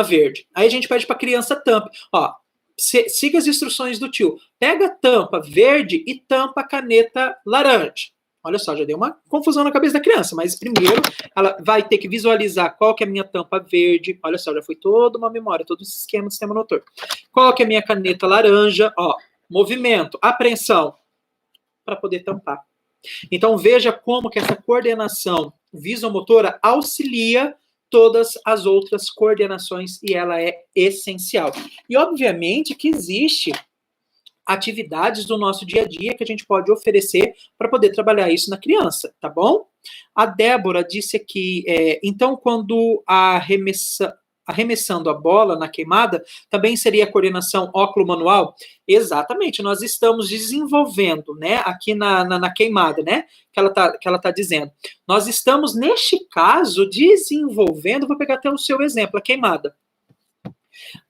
verde. Aí a gente pede para a criança tampa. Ó, siga as instruções do tio. Pega a tampa verde e tampa a caneta laranja. Olha só, já deu uma confusão na cabeça da criança, mas primeiro ela vai ter que visualizar qual que é a minha tampa verde. Olha só, já foi toda uma memória, todo esse esquema do sistema motor. Qual que é a minha caneta laranja? Ó, movimento, apreensão, para poder tampar. Então veja como que essa coordenação visomotora auxilia todas as outras coordenações e ela é essencial. E obviamente que existe atividades do nosso dia a dia que a gente pode oferecer para poder trabalhar isso na criança, tá bom? A Débora disse aqui, então quando arremessando a bola na queimada, também seria a coordenação óculo-manual? Exatamente, nós estamos desenvolvendo, né, aqui na queimada, né, que ela tá dizendo. Nós estamos, neste caso, desenvolvendo, vou pegar até o seu exemplo, a queimada.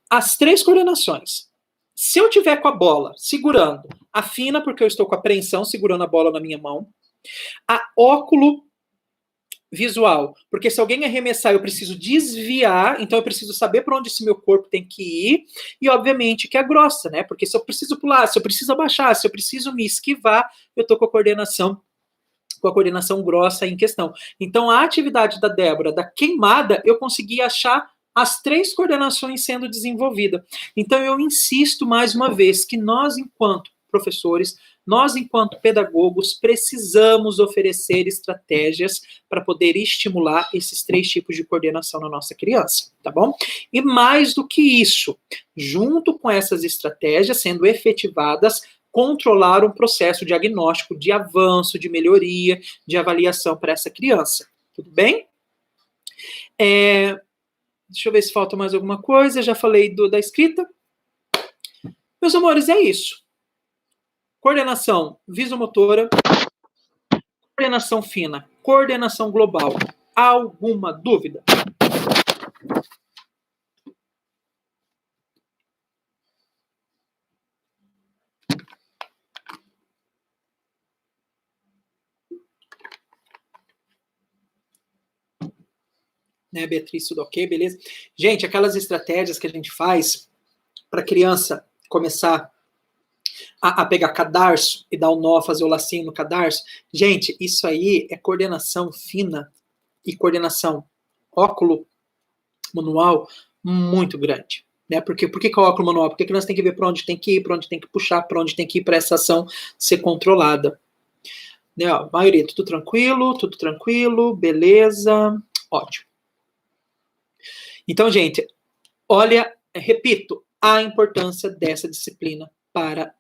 As 3 coordenações. Se eu tiver com a bola segurando a fina, porque eu estou com a apreensão segurando a bola na minha mão, a óculo visual, porque se alguém arremessar eu preciso desviar, então eu preciso saber para onde esse meu corpo tem que ir, e obviamente que é grossa, né? Porque se eu preciso pular, se eu preciso abaixar, se eu preciso me esquivar, eu estou com a coordenação grossa em questão. Então a atividade da Débora, da queimada, eu consegui achar as 3 coordenações sendo desenvolvidas. Então eu insisto mais uma vez que nós, enquanto professores, nós, enquanto pedagogos, precisamos oferecer estratégias para poder estimular esses 3 tipos de coordenação na nossa criança, tá bom? E mais do que isso, junto com essas estratégias sendo efetivadas, controlar um processo diagnóstico de avanço, de melhoria, de avaliação para essa criança. Tudo bem? Deixa eu ver se falta mais alguma coisa. Já falei da escrita. Meus amores, é isso. Coordenação visomotora, coordenação fina, coordenação global. Alguma dúvida? Né, Beatriz, tudo ok, beleza? Gente, aquelas estratégias que a gente faz para a criança começar a pegar cadarço e dar o nó, fazer o lacinho no cadarço. Gente, isso aí é coordenação fina e coordenação óculo-manual muito grande. Né? Por que é o óculo-manual? Porque a criança tem que ver para onde tem que ir, para onde tem que puxar, para onde tem que ir para essa ação ser controlada. Né, ó, a maioria, tudo tranquilo, beleza, ótimo. Então, gente, olha, repito, a importância dessa disciplina para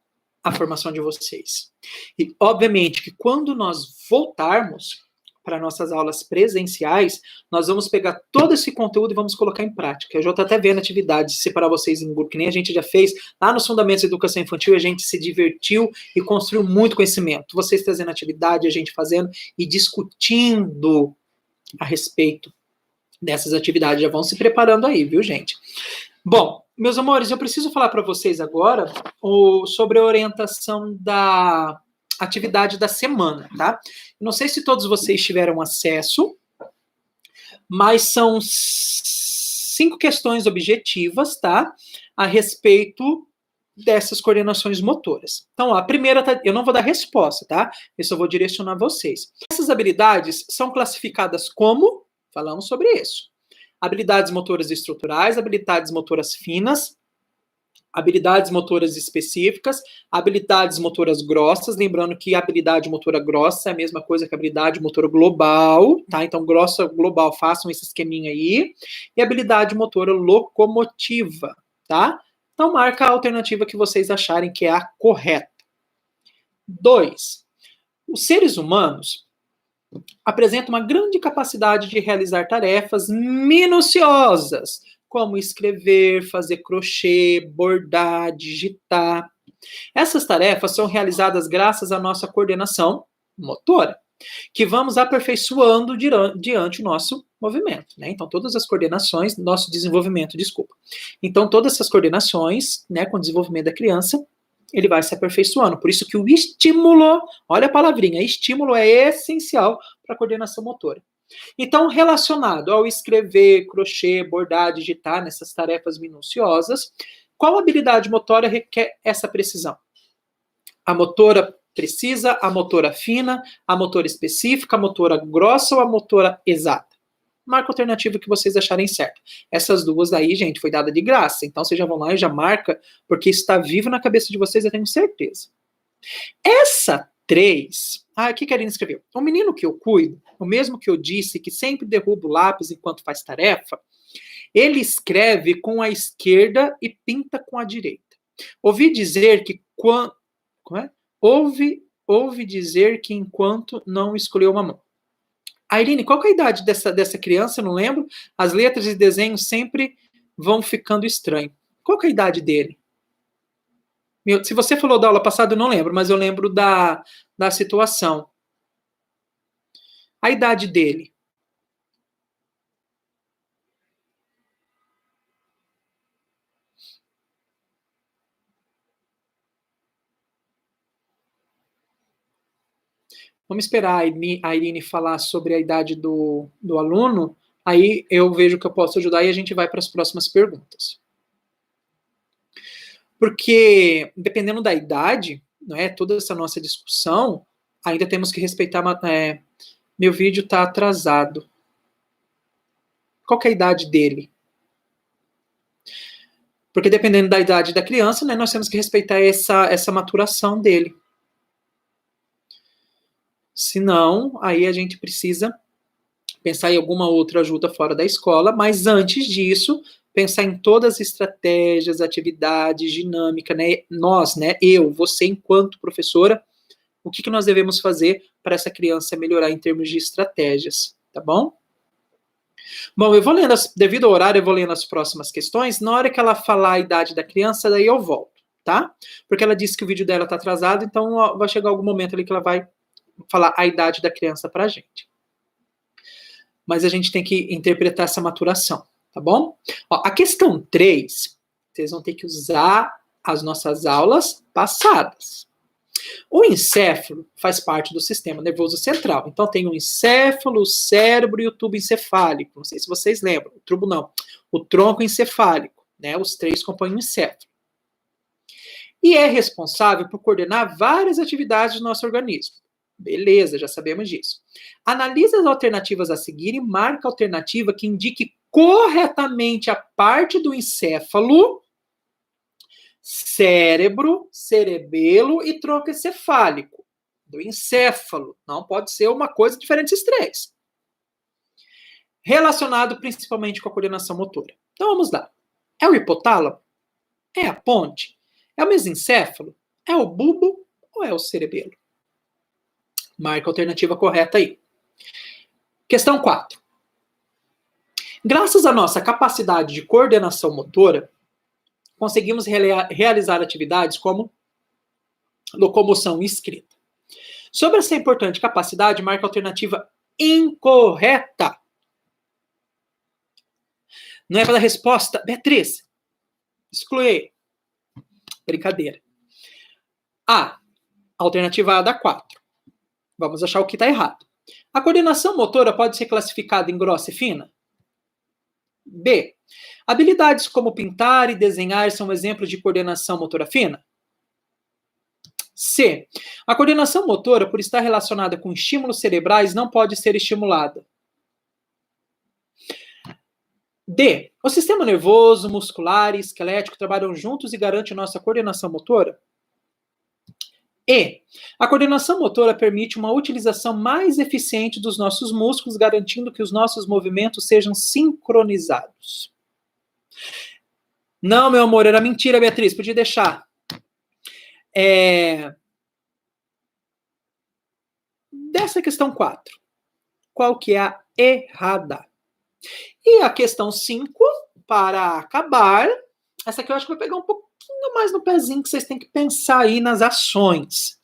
a formação de vocês. E, obviamente, que quando nós voltarmos para nossas aulas presenciais, nós vamos pegar todo esse conteúdo e vamos colocar em prática. Eu já estou até vendo atividades, separar vocês em grupo, que nem a gente já fez lá nos Fundamentos da Educação Infantil, a gente se divertiu e construiu muito conhecimento. Vocês trazendo atividade, a gente fazendo e discutindo a respeito dessas atividades. Já vão se preparando aí, viu, gente? Bom, meus amores, eu preciso falar para vocês agora sobre a orientação da atividade da semana, tá? Não sei se todos vocês tiveram acesso, mas são 5 questões objetivas, tá? A respeito dessas coordenações motoras. Então, a primeira, eu não vou dar resposta, tá? Eu só vou direcionar vocês. Essas habilidades são classificadas como? Falamos sobre isso. Habilidades motoras estruturais, habilidades motoras finas, habilidades motoras específicas, habilidades motoras grossas, lembrando que a habilidade motora grossa é a mesma coisa que a habilidade motora global, tá? Então, grossa, global, façam esse esqueminha aí. E habilidade motora locomotiva, tá? Então, marca a alternativa que vocês acharem que é a correta. 2. Os seres humanos apresentam uma grande capacidade de realizar tarefas minuciosas, como escrever, fazer crochê, bordar, digitar. Essas tarefas são realizadas graças à nossa coordenação motora, que vamos aperfeiçoando diante do nosso movimento, né? Então, todas as coordenações, nosso desenvolvimento, desculpa. Então, todas essas coordenações, né, com o desenvolvimento da criança, ele vai se aperfeiçoando. Por isso que o estímulo, olha a palavrinha, estímulo é essencial para a coordenação motora. Então, relacionado ao escrever, crochê, bordar, digitar, nessas tarefas minuciosas, qual habilidade motora requer essa precisão? A motora precisa, a motora fina, a motora específica, a motora grossa ou a motora exata? Marca a alternativa que vocês acharem certa. Essas duas aí, gente, foi dada de graça. Então, vocês já vão lá e já marca, porque isso está vivo na cabeça de vocês, eu tenho certeza. Essa 3... o que a Aline escreveu? O menino que eu cuido, o mesmo que eu disse que sempre derruba o lápis enquanto faz tarefa, ele escreve com a esquerda e pinta com a direita. Ouvi dizer que quando... Como é? Ouvi dizer que enquanto não escolheu uma mão. Aline, qual que é a idade dessa criança? Eu não lembro. As letras e desenhos sempre vão ficando estranhos. Qual que é a idade dele? Se você falou da aula passada, eu não lembro, mas eu lembro da situação. A idade dele. Vamos esperar a Irine falar sobre a idade do aluno, aí eu vejo que eu posso ajudar e a gente vai para as próximas perguntas. Porque, dependendo da idade, não é, toda essa nossa discussão, ainda temos que respeitar... meu vídeo está atrasado. Qual que é a idade dele? Porque dependendo da idade da criança, né, nós temos que respeitar essa maturação dele. Senão, aí a gente precisa pensar em alguma outra ajuda fora da escola, mas antes disso, pensar em todas as estratégias, atividades, dinâmica, né? Nós, né? Eu, você enquanto professora, o que nós devemos fazer para essa criança melhorar em termos de estratégias, tá bom? Bom, eu vou lendo, devido ao horário, eu vou lendo as próximas questões. Na hora que ela falar a idade da criança, daí eu volto, tá? Porque ela disse que o vídeo dela tá atrasado, então vai chegar algum momento ali que ela vai falar a idade da criança pra gente. Mas a gente tem que interpretar essa maturação, tá bom? Ó, a questão 3, vocês vão ter que usar as nossas aulas passadas. O encéfalo faz parte do sistema nervoso central. Então, tem o encéfalo, o cérebro e o tubo encefálico. Não sei se vocês lembram. O tubo não. O tronco encefálico, né? Os 3 compõem o encéfalo. E é responsável por coordenar várias atividades do nosso organismo. Beleza, já sabemos disso. Analise as alternativas a seguir e marca a alternativa que indique corretamente a parte do encéfalo, cérebro, cerebelo e tronco encefálico. do encéfalo. Não pode ser uma coisa diferente desses três. Relacionado principalmente com a coordenação motora. Então vamos lá. É o hipotálamo? É a ponte? É o mesencéfalo? É o bulbo ou é o cerebelo? Marca a alternativa correta aí. Questão 4. Graças à nossa capacidade de coordenação motora, conseguimos realizar atividades como locomoção e escrita. Sobre essa importante capacidade, marca a alternativa incorreta. Não é para dar resposta, Beatriz. Exclui. Brincadeira. A. Alternativa A dá 4. Vamos achar o que está errado. A coordenação motora pode ser classificada em grossa e fina? B. Habilidades como pintar e desenhar são exemplos de coordenação motora fina? C. A coordenação motora, por estar relacionada com estímulos cerebrais, não pode ser estimulada. D. O sistema nervoso, muscular e esquelético trabalham juntos e garantem nossa coordenação motora? E. A coordenação motora permite uma utilização mais eficiente dos nossos músculos, garantindo que os nossos movimentos sejam sincronizados. Não, meu amor, era mentira, Beatriz, podia deixar. Dessa questão 4, qual que é a errada? E a questão 5, para acabar, essa aqui eu acho que vai pegar um pouquinho mais no pezinho, que vocês têm que pensar aí nas ações.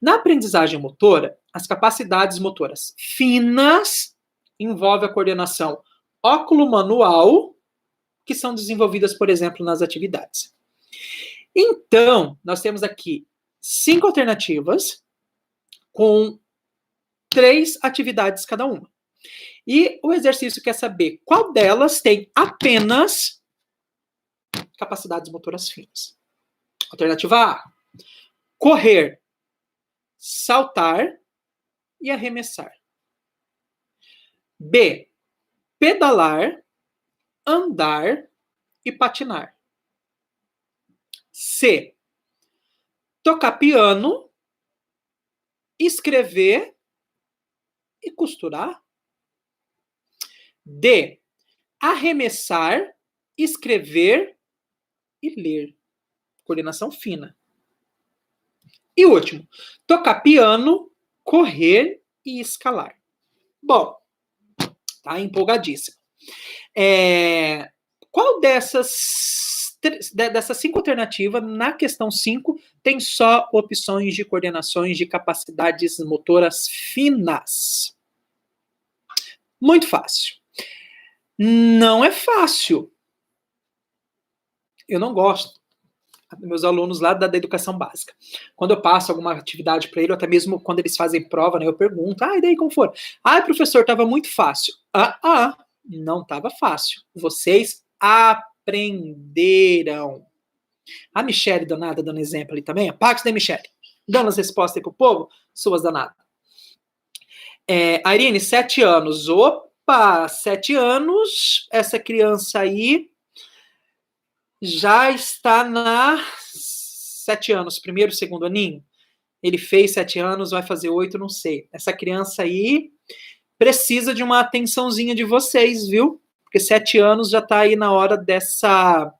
Na aprendizagem motora, as capacidades motoras finas envolvem a coordenação óculo-manual, que são desenvolvidas, por exemplo, nas atividades. Então, nós temos aqui 5 alternativas com 3 atividades cada uma. E o exercício quer saber qual delas tem apenas capacidades motoras finas. Alternativa A: correr, saltar e arremessar. B: pedalar, andar e patinar. C: tocar piano, escrever e costurar. D: arremessar, escrever e ler. Coordenação fina. E último, tocar piano, correr e escalar. Bom, tá empolgadíssimo. Qual dessas 5 alternativas, na questão 5, tem só opções de coordenações de capacidades motoras finas? Muito fácil. Não é fácil. Eu não gosto. Meus alunos lá da educação básica. Quando eu passo alguma atividade para ele, ou até mesmo quando eles fazem prova, né, eu pergunto, e daí como for? Professor, estava muito fácil. Não estava fácil. Vocês aprenderam. A Michelle danada dando exemplo ali também. Pax da Michelle. Dando as respostas aí pro povo, suas danadas. A Irine, 7 anos. Opa, 7 anos. Essa criança aí já está na 7 anos, primeiro, segundo aninho. Ele fez 7 anos, vai fazer 8, não sei. Essa criança aí precisa de uma atençãozinha de vocês, viu? Porque 7 anos já está aí na hora dessa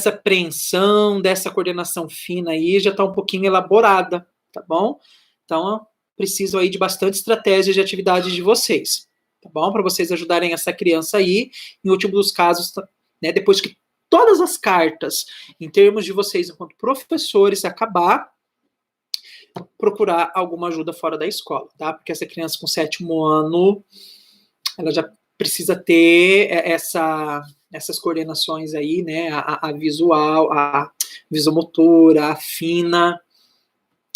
apreensão, dessa coordenação fina aí, já está um pouquinho elaborada, tá bom? Então, preciso aí de bastante estratégia de atividade de vocês, tá bom? Para vocês ajudarem essa criança aí, em último dos casos, né, depois que todas as cartas, em termos de vocês enquanto professores, acabar, procurar alguma ajuda fora da escola, tá? Porque essa criança com 7º ano, ela já precisa ter essas coordenações aí, né? A visual, a visomotora, a fina,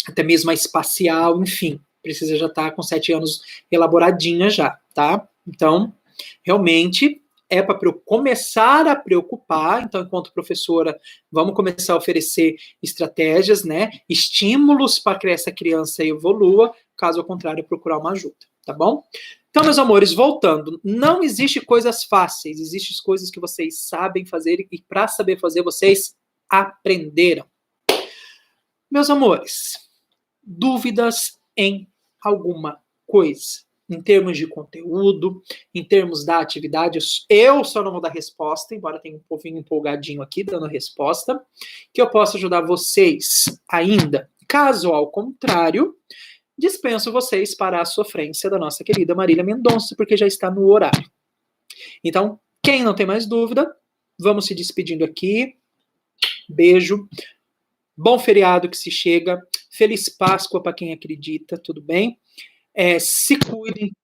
até mesmo a espacial, enfim, precisa já estar com 7 anos elaboradinha já, tá? Então, realmente é para começar a preocupar. Então, enquanto professora, vamos começar a oferecer estratégias, né? Estímulos para que essa criança evolua, caso contrário, procurar uma ajuda, tá bom? Então, meus amores, voltando, não existe coisas fáceis, existem coisas que vocês sabem fazer e para saber fazer, vocês aprenderam. Meus amores, dúvidas em alguma coisa? Em termos de conteúdo, em termos da atividade, eu só não vou dar resposta, embora tenha um povinho empolgadinho aqui dando resposta, que eu possa ajudar vocês ainda. Caso ao contrário, dispenso vocês para a sofrência da nossa querida Marília Mendonça, porque já está no horário. Então, quem não tem mais dúvida, vamos se despedindo aqui. Beijo. Bom feriado que se chega. Feliz Páscoa para quem acredita, tudo bem? Se cuidem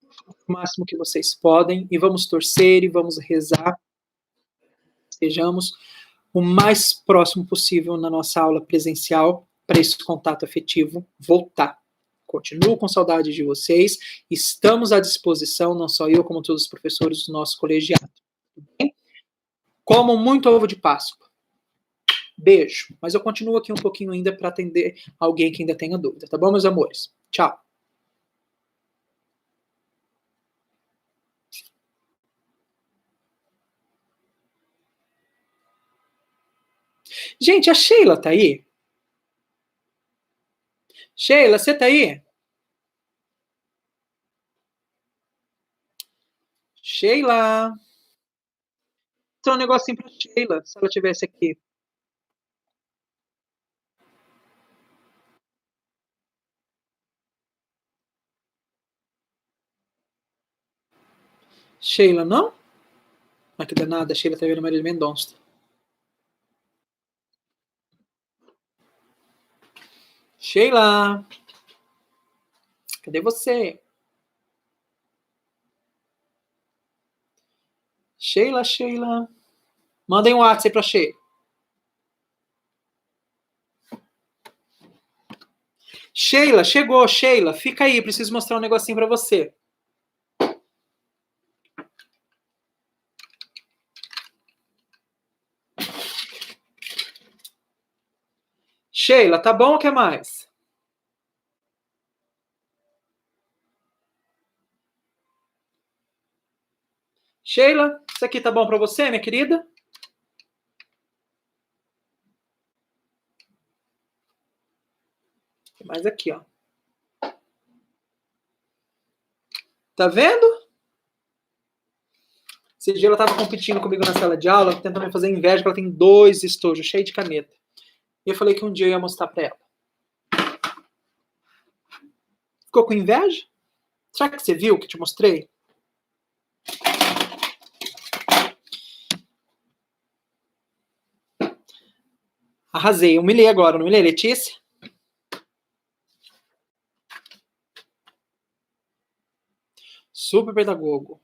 o máximo que vocês podem e vamos torcer e vamos rezar. Estejamos o mais próximo possível na nossa aula presencial para esse contato afetivo voltar. Continuo com saudade de vocês. Estamos à disposição, não só eu, como todos os professores do nosso colegiado. Tudo bem? Comam muito ovo de Páscoa. Beijo. Mas eu continuo aqui um pouquinho ainda para atender alguém que ainda tenha dúvida. Tá bom, meus amores? Tchau. Gente, a Sheila tá aí? Sheila, você tá aí? Sheila. Tem um negocinho pra Sheila, se ela tivesse aqui. Sheila, não? Mas que danada, a Sheila tá vendo Marília Mendonça. Sheila. Cadê você? Sheila, Sheila. Mandem um WhatsApp pra Sheila. Sheila, chegou, Sheila. Fica aí, preciso mostrar um negocinho pra você. Sheila, tá bom ou quer mais? Sheila, isso aqui tá bom pra você, minha querida? Tem mais aqui, ó. Tá vendo? Esse dia ela tava competindo comigo na sala de aula, tentando me fazer inveja, porque ela tem 2 estojos cheios de caneta. E eu falei que um dia eu ia mostrar pra ela. Ficou com inveja? Será que você viu o que te mostrei? Arrasei. Eu humilhei agora, não humilhei, Letícia? Super pedagogo.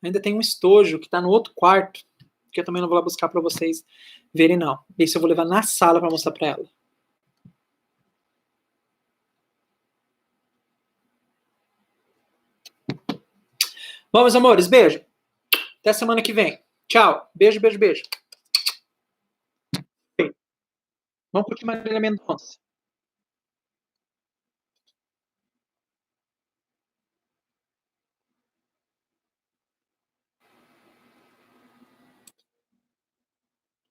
Ainda tem um estojo que tá no outro quarto, que eu também não vou lá buscar pra vocês verem, não. Esse eu vou levar na sala pra mostrar pra ela. Bom, meus amores, beijo. Até semana que vem. Tchau. Beijo, beijo, beijo. Vamos curtir Marília Mendonça.